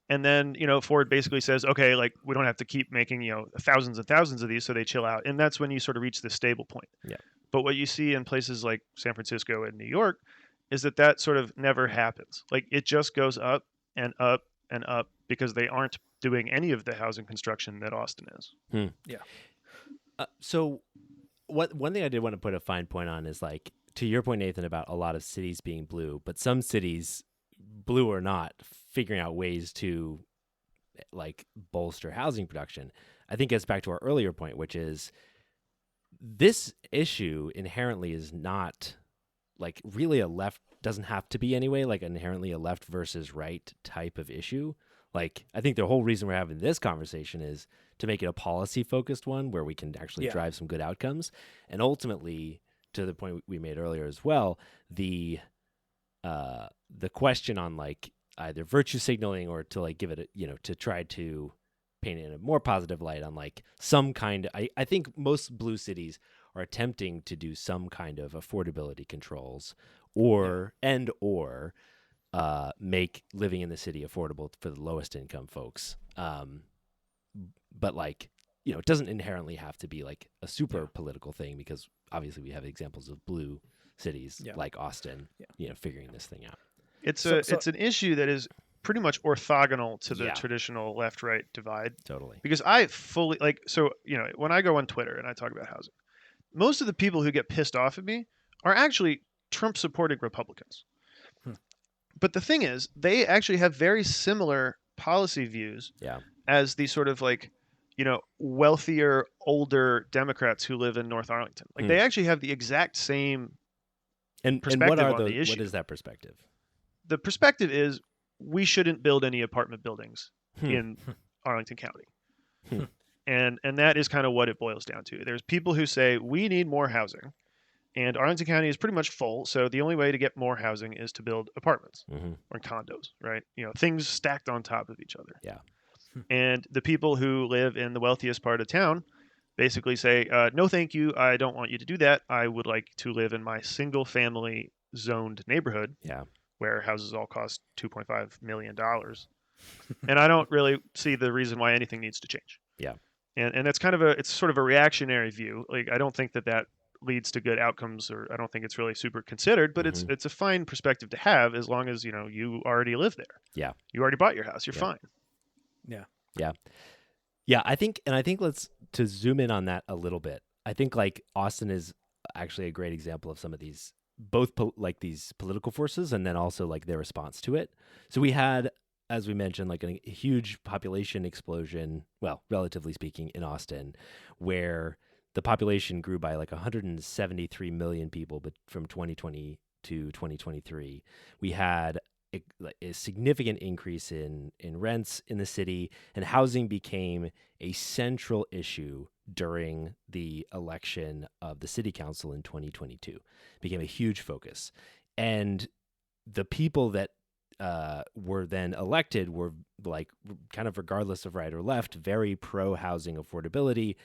And then Ford basically says, okay, like we don't have to keep making thousands and thousands of these, so they chill out, and that's when you sort of reach the stable point. Yeah. But what you see in places like San Francisco and New York is that sort of never happens. Like it just goes up and up and up because they aren't doing any of the housing construction that Austin is. Yeah. So one thing I did want to put a fine point on is, like, to your point, Nathan, about a lot of cities being blue, but some cities, blue or not, figuring out ways to like bolster housing production. I think gets back to our earlier point, which is this issue inherently is not like really a left, doesn't have to be anyway, like inherently a left versus right type of issue. Like, I think the whole reason we're having this conversation is to make it a policy focused one where we can actually drive some good outcomes. And ultimately, to the point we made earlier as well, the question on like either virtue signaling or to like give it a, to try to paint it in a more positive light on like some kind. I think most blue cities are attempting to do some kind of affordability controls or make living in the city affordable for the lowest income folks. But like, it doesn't inherently have to be like a super political thing, because obviously we have examples of blue cities like Austin, figuring this thing out. It's an issue that is pretty much orthogonal to the traditional left-right divide. Totally. Because I fully when I go on Twitter and I talk about housing, most of the people who get pissed off at me are actually Trump-supporting Republicans. But the thing is, they actually have very similar policy views as the sort of like, wealthier, older Democrats who live in North Arlington. Like they actually have the exact same perspective on the issue. What is that perspective? The perspective is we shouldn't build any apartment buildings in Arlington County. And that is kind of what it boils down to. There's people who say we need more housing, and Arlington County is pretty much full, so the only way to get more housing is to build apartments or condos, right? Things stacked on top of each other. Yeah. And the people who live in the wealthiest part of town basically say, no, thank you. I don't want you to do that. I would like to live in my single family zoned neighborhood where houses all cost $2.5 million. And I don't really see the reason why anything needs to change. Yeah. And that's it's sort of a reactionary view. Like, I don't think that leads to good outcomes, or I don't think it's really super considered, but it's a fine perspective to have as long as, you already live there. Yeah. You already bought your house. You're fine. Yeah. Yeah. Yeah. I think to zoom in on that a little bit, I think like Austin is actually a great example of some of these, both like these political forces and then also like their response to it. So we had, as we mentioned, like a huge population explosion, well, relatively speaking, in Austin, where the population grew by like 173 million people, but from 2020 to 2023, we had a significant increase in rents in the city, and housing became a central issue during the election of the city council in 2022. It became a huge focus. And the people that were then elected were, like, kind of regardless of right or left, very pro housing affordability,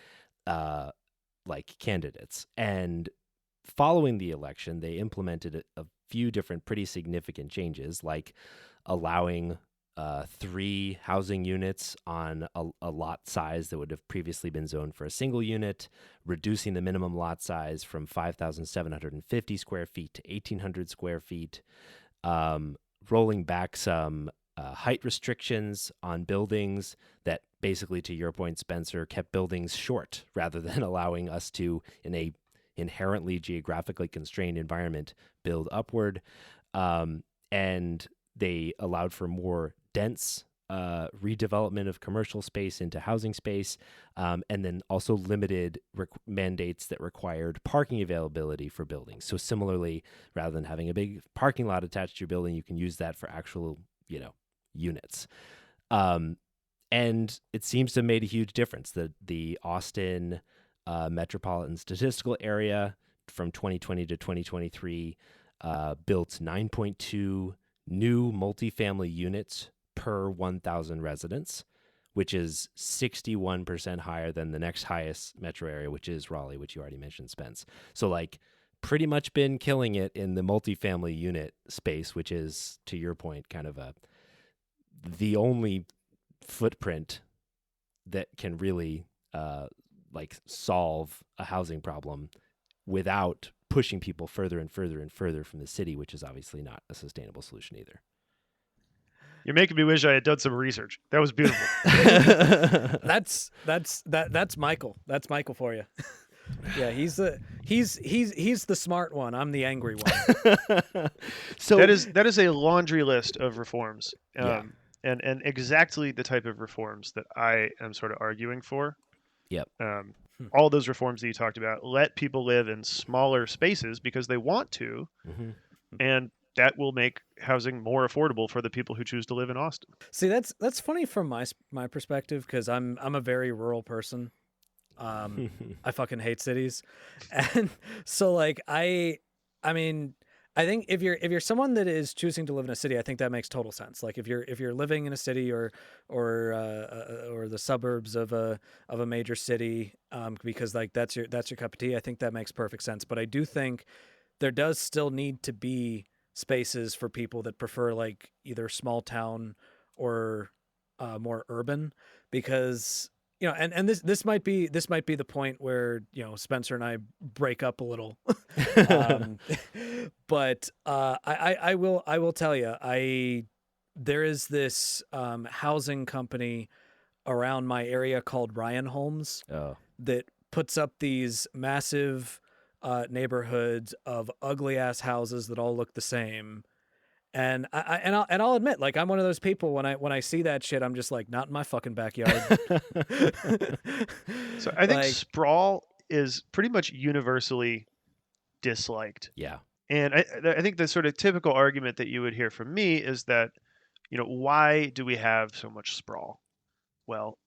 like, candidates. And following the election, they implemented a few different pretty significant changes, like allowing 3 housing units on a lot size that would have previously been zoned for a single unit, reducing the minimum lot size from 5,750 square feet to 1,800 square feet, rolling back some height restrictions on buildings that basically, to your point, Spencer, kept buildings short rather than allowing us to, in a inherently geographically constrained environment, build upward. And they allowed for more dense redevelopment of commercial space into housing space, and then also limited mandates that required parking availability for buildings. So similarly, rather than having a big parking lot attached to your building, you can use that for actual, units. And it seems to have made a huge difference. The Austin metropolitan statistical area from 2020 to 2023 built 9.2 new multifamily units per 1,000 residents, which is 61% higher than the next highest metro area, which is Raleigh, which you already mentioned, Spence. So, like, pretty much been killing it in the multifamily unit space, which is, to your point, kind of the only footprint that can really solve a housing problem without pushing people further and further and further from the city, which is obviously not a sustainable solution either. You're making me wish I had done some research. That was beautiful. That's Michael. That's Michael for you. Yeah, he's the smart one. I'm the angry one. So that is a laundry list of reforms, Yeah. and exactly the type of reforms that I am sort of arguing for. Yep. All those reforms that you talked about let people live in smaller spaces because they want to, and that will make housing more affordable for the people who choose to live in Austin. See, that's funny from my perspective, because I'm a very rural person. I fucking hate cities, and so, like, I mean, I think if you're someone that is choosing to live in a city, I think that makes total sense. Like, if you're living in a city or the suburbs of a major city, because, like, that's your cup of tea, I think that makes perfect sense. But I do think there does still need to be spaces for people that prefer, like, either small town or more urban, because, and this might be the point where, Spencer and I break up a little. But I will tell you, there is this housing company around my area called Ryan Homes that puts up these massive neighborhoods of ugly ass houses that all look the same. And I'll admit, like, I'm one of those people, when I see that shit, I'm just like, not in my fucking backyard. So I think sprawl is pretty much universally disliked. Yeah. And I think the sort of typical argument that you would hear from me is that, why do we have so much sprawl? Well,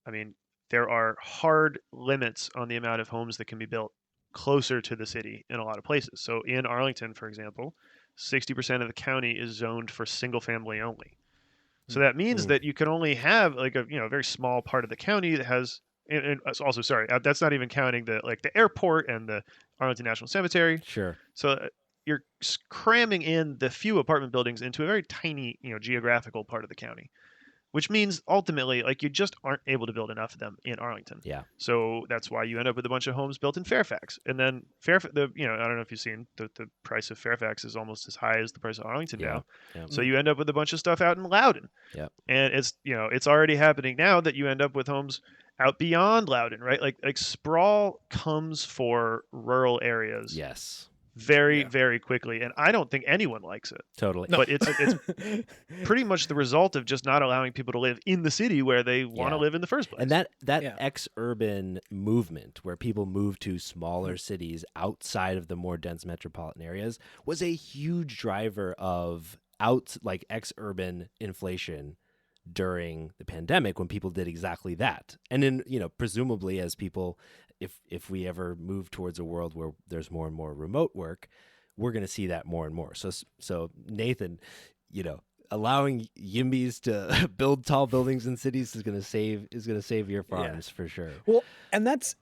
I mean, there are hard limits on the amount of homes that can be built closer to the city in a lot of places. So in Arlington, for example, 60% of the county is zoned for single family only. So that means that you can only have, like, a very small part of the county that has, and also, sorry, that's not even counting the airport and the Arlington National Cemetery. Sure. So you're cramming in the few apartment buildings into a very tiny, geographical part of the county, which means ultimately, like, you just aren't able to build enough of them in Arlington. Yeah. So that's why you end up with a bunch of homes built in Fairfax, and then I don't know if you've seen the price of Fairfax is almost as high as the price of Arlington now. Yeah. So you end up with a bunch of stuff out in Loudoun. Yeah. And it's already happening now that you end up with homes out beyond Loudoun, right? Like sprawl comes for rural areas. Yes. very quickly, and I don't think anyone likes it. Totally. No. But it's pretty much the result of just not allowing people to live in the city where they want to live in the first place. And that ex-urban movement where people move to smaller cities outside of the more dense metropolitan areas was a huge driver of ex-urban inflation during the pandemic, when people did exactly that. And then, presumably as people, if we ever move towards a world where there's more and more remote work, we're going to see that more and more. So Nathan, allowing Yimbys to build tall buildings in cities is going to save your farms for sure. Well, and that's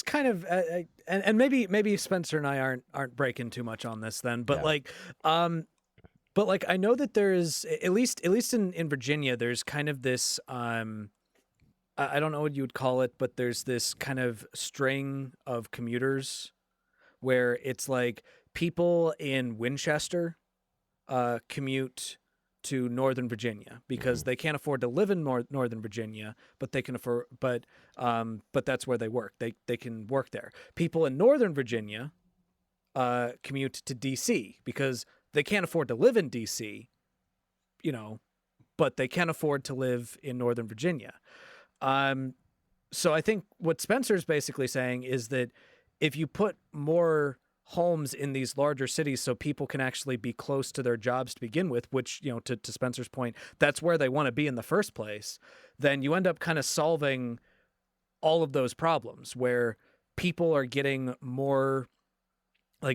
kind of and maybe Spencer and I aren't breaking too much on this then, but But I know that there is, at least in Virginia, there's kind of this, I don't know what you would call it, but there's this kind of string of commuters where it's like people in Winchester commute to Northern Virginia because they can't afford to live in Northern Virginia, but they can afford, but that's where they work. They can work there. People in Northern Virginia commute to DC because they can't afford to live in DC, but they can afford to live in Northern Virginia. So I think what Spencer's basically saying is that if you put more homes in these larger cities so people can actually be close to their jobs to begin with, which, to Spencer's point, that's where they want to be in the first place, then you end up kind of solving all of those problems where people are getting more...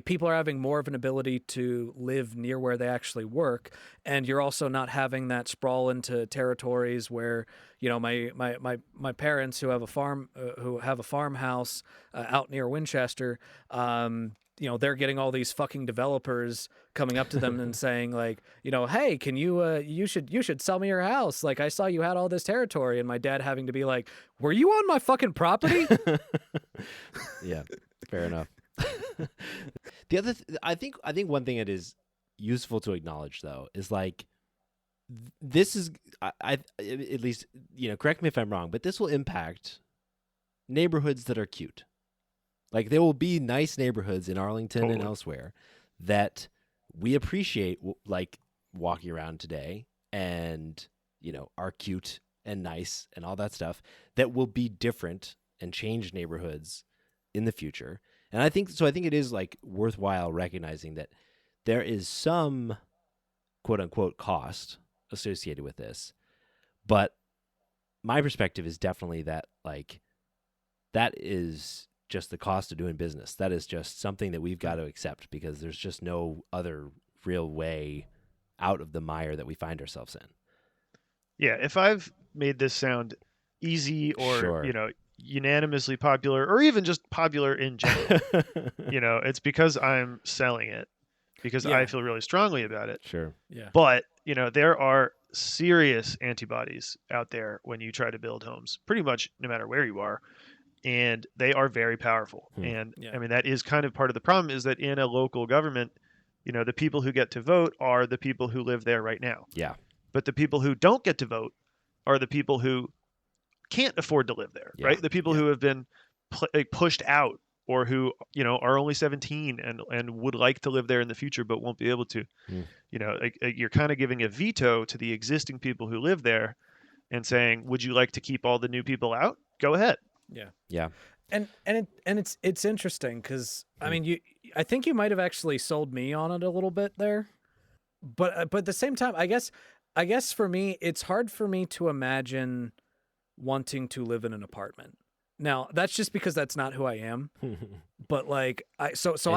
people are having more of an ability to live near where they actually work, and you're also not having that sprawl into territories where, my parents who have a farmhouse out near Winchester, they're getting all these fucking developers coming up to them and saying hey, can you should sell me your house. I saw you had all this territory, and my dad having to be like, were you on my fucking property? Yeah, fair enough. The other I think one thing that is useful to acknowledge though is this is I at least, correct me if I'm wrong, but this will impact neighborhoods that are cute. There will be nice neighborhoods in Arlington and elsewhere that we appreciate walking around today and are cute and nice and all that stuff, that will be different and change neighborhoods in the future. And I think it is worthwhile recognizing that there is some quote unquote cost associated with this. But my perspective is definitely that that is just the cost of doing business. That is just something that we've got to accept because there's just no other real way out of the mire that we find ourselves in. Yeah, if I've made this sound easy or unanimously popular, or even just popular in general, it's because I'm selling it, because I feel really strongly about it. Sure. Yeah. But there are serious antibodies out there when you try to build homes, pretty much no matter where you are, and they are very powerful. And I mean, that is kind of part of the problem, is that in a local government, the people who get to vote are the people who live there right now. Yeah. But the people who don't get to vote are the people who can't afford to live there, right? The people who have been pushed out, or who are only 17 and would like to live there in the future but won't be able to. You're kind of giving a veto to the existing people who live there and saying, would you like to keep all the new people out? Go ahead. Yeah. And it's interesting because I mean, I think you might have actually sold me on it a little bit there, but at the same time, I guess for me, it's hard for me to imagine wanting to live in an apartment. Now, that's just because that's not who I am. But I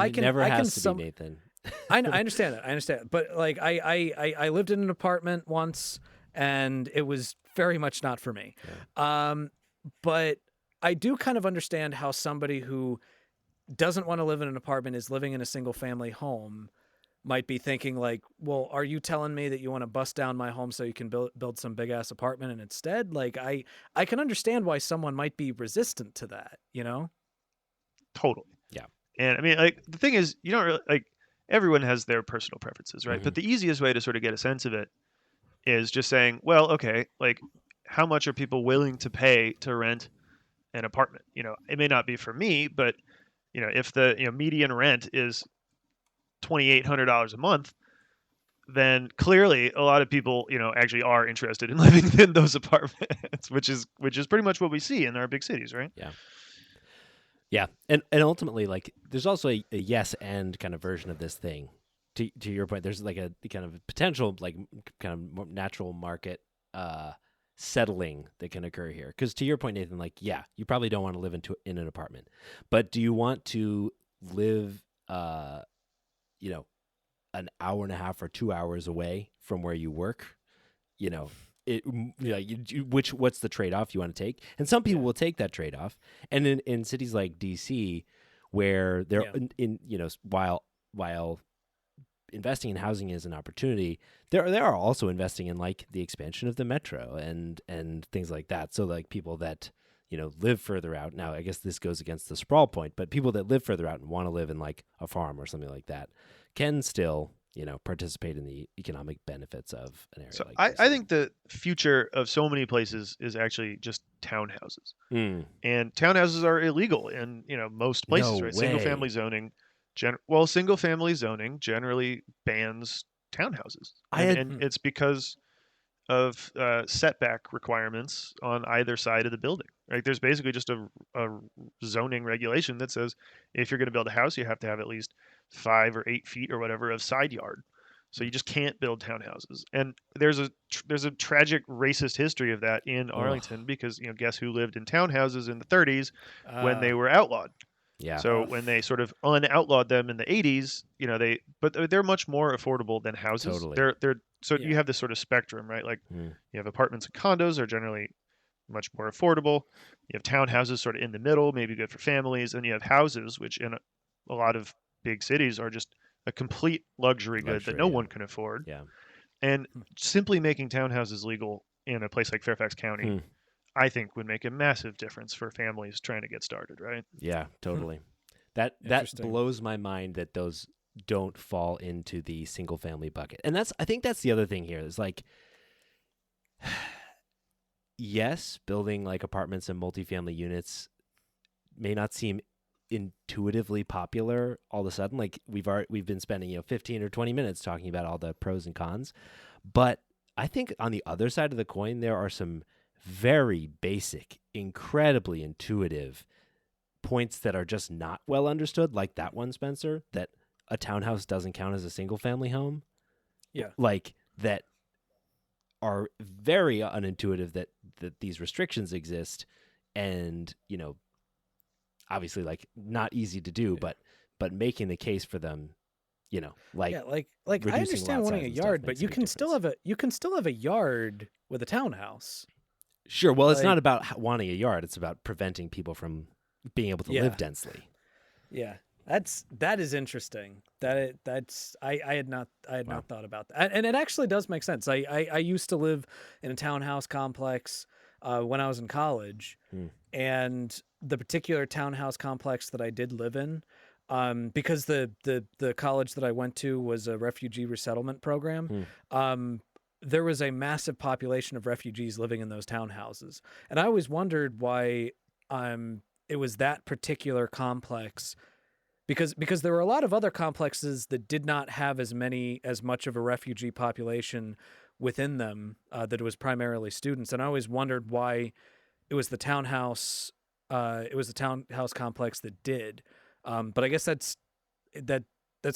can never I has can to be, Nathan. I understand that. I understand. But I lived in an apartment once, and it was very much not for me. Yeah. But I do kind of understand how somebody who doesn't want to live in an apartment, is living in a single family home, might be thinking well, are you telling me that you want to bust down my home so you can build some big ass apartment? And instead, I can understand why someone might be resistant to that, Totally. Yeah. And I mean, the thing is, you don't really, everyone has their personal preferences, right? Mm-hmm. But the easiest way to sort of get a sense of it is just saying, well, okay, how much are people willing to pay to rent an apartment? It may not be for me, but if the median rent is $2,800 a month, then clearly a lot of people, actually are interested in living in those apartments, which is pretty much what we see in our big cities, right? Yeah, and ultimately, like, there's also a yes and kind of version of this thing. To your point, there's like a kind of potential, like, kind of more natural market settling that can occur here. Because to your point, Nathan, like, yeah, you probably don't want to live in an apartment, but do you want to live, an hour and a half or 2 hours away from where you work? What's the trade-off you want to take? And some people will take that trade-off. And in cities like DC, where they're while investing in housing is an opportunity, they are also investing in, like, the expansion of the metro and things like that. So, like, people that live further out. Now, I guess this goes against the sprawl point, but people that live further out and want to live in, like, a farm or something like that can still participate in the economic benefits of an area. So like this. I think the future of so many places is actually just townhouses. And townhouses are illegal in most places, No right? way. Single family zoning generally bans townhouses, and it's because of setback requirements on either side of the building. Right? There's basically just a zoning regulation that says if you're going to build a house, you have to have at least 5 or 8 feet or whatever of side yard. So you just can't build townhouses. And there's a tragic racist history of that in Arlington because guess who lived in townhouses in the 30s when they were outlawed. Yeah. So when they sort of unoutlawed them in the 80s, but they're much more affordable than houses. Totally. You have this sort of spectrum, right? Like you have apartments and condos are generally much more affordable. You have townhouses sort of in the middle, maybe good for families, and you have houses, which in a lot of big cities are just a complete luxury good that no one can afford. Yeah. And simply making townhouses legal in a place like Fairfax County, I think would make a massive difference for families trying to get started, right? Yeah, totally. That blows my mind that those don't fall into the single family bucket. And I think that's the other thing here is, like, yes, building, like, apartments and multifamily units may not seem intuitively popular all of a sudden. Like, we've been spending 15 or 20 minutes talking about all the pros and cons, but I think on the other side of the coin there are some very basic, incredibly intuitive points that are just not well understood, like that one, Spencer, that a townhouse doesn't count as a single family home. Yeah. Like, that are very unintuitive, that these restrictions exist, and obviously, like, not easy to do, but making the case for them, like, I understand wanting a yard, but you can still have a yard with a townhouse. Sure. Well, it's not about wanting a yard; it's about preventing people from being able to live densely. Yeah, that is interesting. I had not thought about that, and it actually does make sense. I used to live in a townhouse complex when I was in college, and the particular townhouse complex that I did live in, because the college that I went to was a refugee resettlement program, there was a massive population of refugees living in those townhouses. And I always wondered why it was that particular complex, because there were a lot of other complexes that did not have as much of a refugee population within them, that it was primarily students. And I always wondered why it was the townhouse complex that did. But I guess that's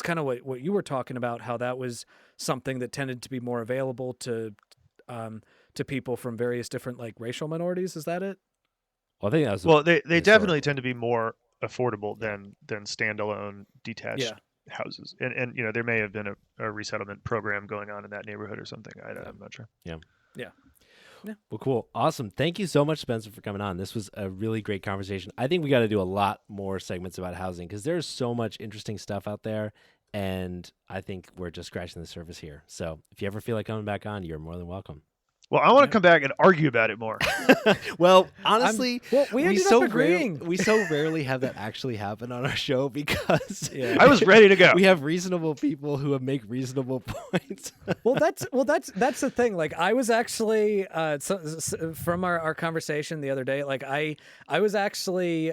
kind of what you were talking about, how that was something that tended to be more available to people from various different, like, racial minorities. Is that it? Well, I think that was they definitely tend to be more affordable than standalone detached houses, and there may have been a resettlement program going on in that neighborhood or something. I'm not sure. Yeah. Yeah. Well, cool. Awesome. Thank you so much, Spencer, for coming on. This was a really great conversation. I think we got to do a lot more segments about housing because there's so much interesting stuff out there, and I think we're just scratching the surface here. So if you ever feel like coming back on, you're more than welcome. Well, I want to come back and argue about it more. Well, honestly, we ended up agreeing. We so rarely have that actually happen on our show because I was ready to go. We have reasonable people who make reasonable points. That's the thing. Like, I was actually from our conversation the other day, like I was actually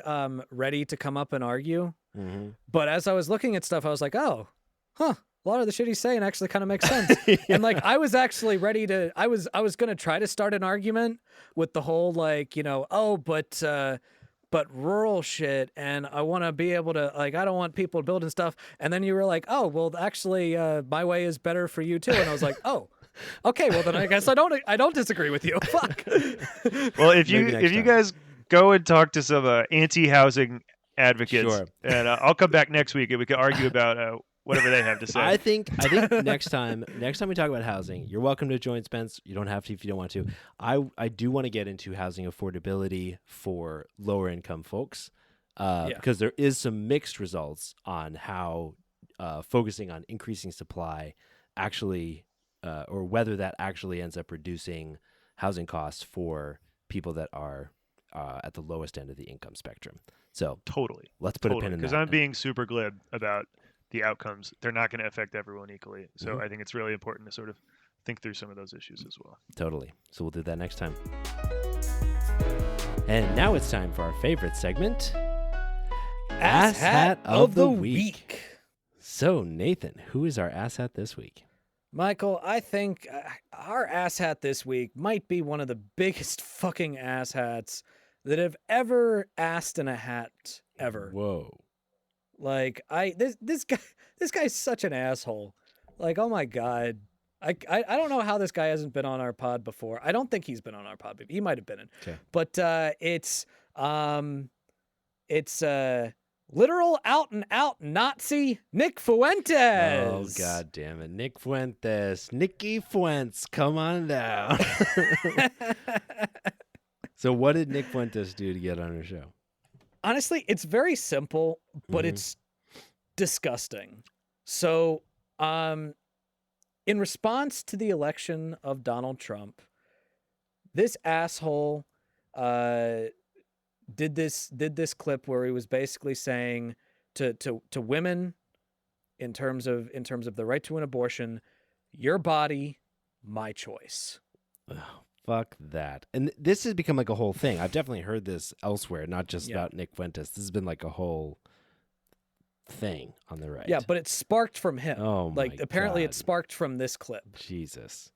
ready to come up and argue, but as I was looking at stuff, I was like, oh, huh, a lot of the shit he's saying actually kind of makes sense. And like, I was actually ready to, I was going to try to start an argument with the whole, like, but rural shit. And I want to be able to, like, I don't want people building stuff. And then you were like, oh, well, actually, my way is better for you too. And I was like, oh, okay, well then I guess I don't disagree with you. Fuck. Well, if you guys go and talk to some anti-housing advocates, Sure. and I'll come back next week and we can argue about whatever they have to say. I think next time we talk about housing, you're welcome to join Spence. You don't have to if you don't want to. I do want to get into housing affordability for lower income folks because there is some mixed results on how focusing on increasing supply actually or whether that actually ends up reducing housing costs for people that are at the lowest end of the income spectrum. So totally, let's put a pin in that. Because I'm being super glib about the outcomes. They're not going to affect everyone equally. So I think it's really important to sort of think through some of those issues as well. Totally. So we'll do that next time. And now it's time for our favorite segment, Ass Hat of the Week. So Nathan, who is our ass hat this week? Michael, I think our ass hat this week might be one of the biggest fucking ass hats that have ever asked in a hat ever. Whoa. Like this guy's such an asshole. Like, oh my God. I don't know how this guy hasn't been on our pod before. I don't think he's been on our pod. He might have been in. Okay. But it's literal out and out Nazi Nick Fuentes. Oh God damn it. Nick Fuentes. Nicky Fuentes, come on down. So what did Nick Fuentes do to get on our show? Honestly, it's very simple, but it's disgusting. So, in response to the election of Donald Trump, this asshole did this clip where he was basically saying to women, in terms of the right to an abortion, your body, my choice. Oh, fuck that. And this has become like a whole thing. I've definitely heard this elsewhere, not just about Nick Fuentes. This has been like a whole thing on the right. Yeah, but it sparked from him. Oh my apparently God. it sparked from this clip. Jesus.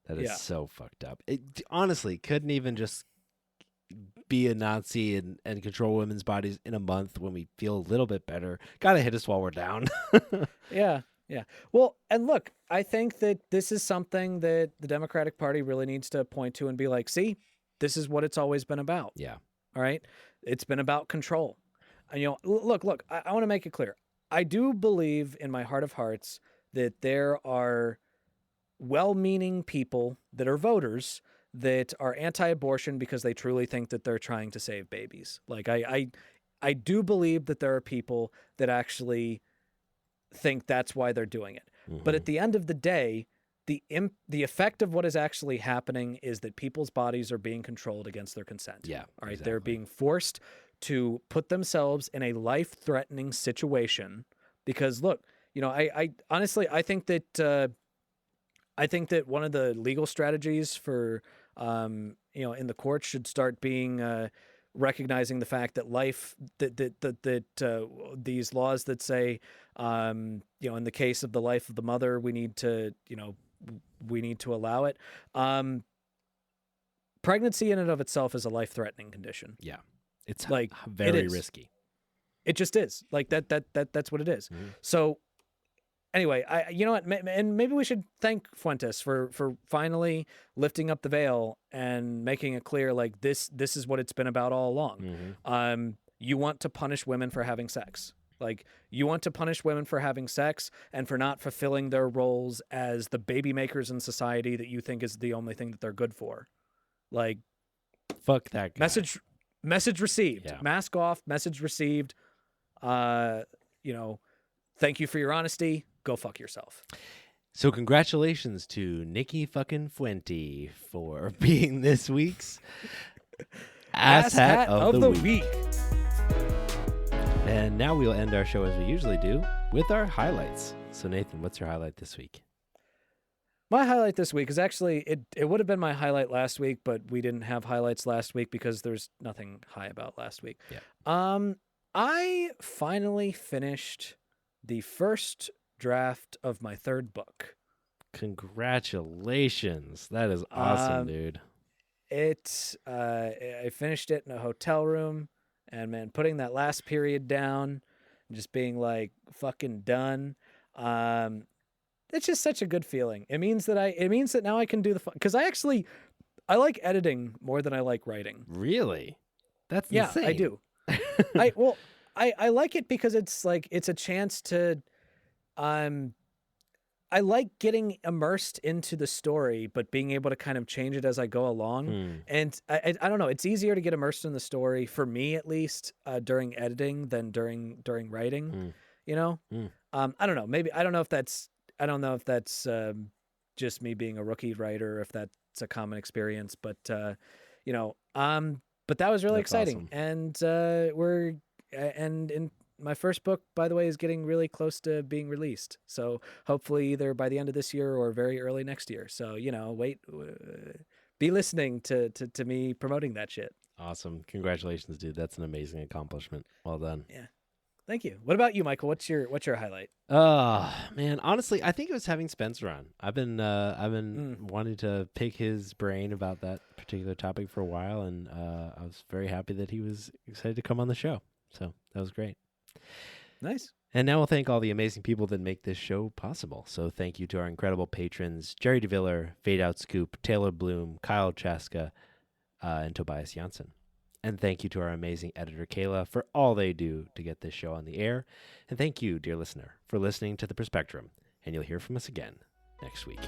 That is so fucked up. It honestly couldn't even just be a Nazi and control women's bodies in a month when we feel a little bit better. Gotta hit us while we're down. Yeah. Well, and look, I think that this is something that the Democratic Party really needs to point to and be like, see, this is what it's always been about. Yeah. All right. It's been about control. And, look, I want to make it clear. I do believe in my heart of hearts that there are well-meaning people that are voters that are anti-abortion because they truly think that they're trying to save babies. Like, I do believe that there are people that actually think that's why they're doing it. But at the end of the day, the effect of what is actually happening is that people's bodies are being controlled against their consent. Yeah. All right. Exactly. They're being forced to put themselves in a life-threatening situation because, look, I honestly, I think that one of the legal strategies for, in the courts should start being recognizing the fact that life, that these laws that say, in the case of the life of the mother, we need to allow it. Pregnancy in and of itself is a life-threatening condition. Yeah. It's like very risky. It just is. Like that's what it is. So anyway, you know what, and maybe we should thank Fuentes for finally lifting up the veil and making it clear, like this is what it's been about all along. You want to punish women for having sex. Like, you want to punish women for having sex and for not fulfilling their roles as the baby makers in society that you think is the only thing that they're good for. Like, fuck that guy. Message received. Yeah. Mask off. Message received. Thank you for your honesty. Go fuck yourself. So congratulations to Nicky fucking Fuente for being this week's Ass Hat of the Week. And now we'll end our show as we usually do with our highlights. So Nathan, what's your highlight this week? My highlight this week is actually, it would have been my highlight last week, but we didn't have highlights last week because there's nothing high about last week. Yeah. I finally finished the first draft of my 3rd book. Congratulations. That is awesome, dude. I finished it in a hotel room, and man, putting that last period down and just being like fucking done. It's just such a good feeling. It means that now I can do because I like editing more than I like writing. Really? That's insane. Yeah, I do. I like it because it's a chance to, I like getting immersed into the story, but being able to kind of change it as I go along. And I don't know, it's easier to get immersed in the story for me, at least, during editing than during writing. You know, I don't know. Maybe I don't know if that's just me being a rookie writer, or if that's a common experience. But but that was really exciting, awesome. And in my first book, by the way, is getting really close to being released. So hopefully either by the end of this year or very early next year. So, be listening to me promoting that shit. Awesome. Congratulations, dude. That's an amazing accomplishment. Well done. Yeah. Thank you. What about you, Michael? What's your highlight? Man, honestly, I think it was having Spencer on. I've been wanting to pick his brain about that particular topic for a while, and I was very happy that he was excited to come on the show. So that was great. Nice. And now we'll thank all the amazing people that make this show possible. So thank you to our incredible patrons, Jerry DeViller, Fade Out Scoop, Taylor Bloom, Kyle Chaska, and Tobias Janssen. And thank you to our amazing editor, Kayla, for all they do to get this show on the air. And thank you, dear listener, for listening to The Perspectrum. And you'll hear from us again next week.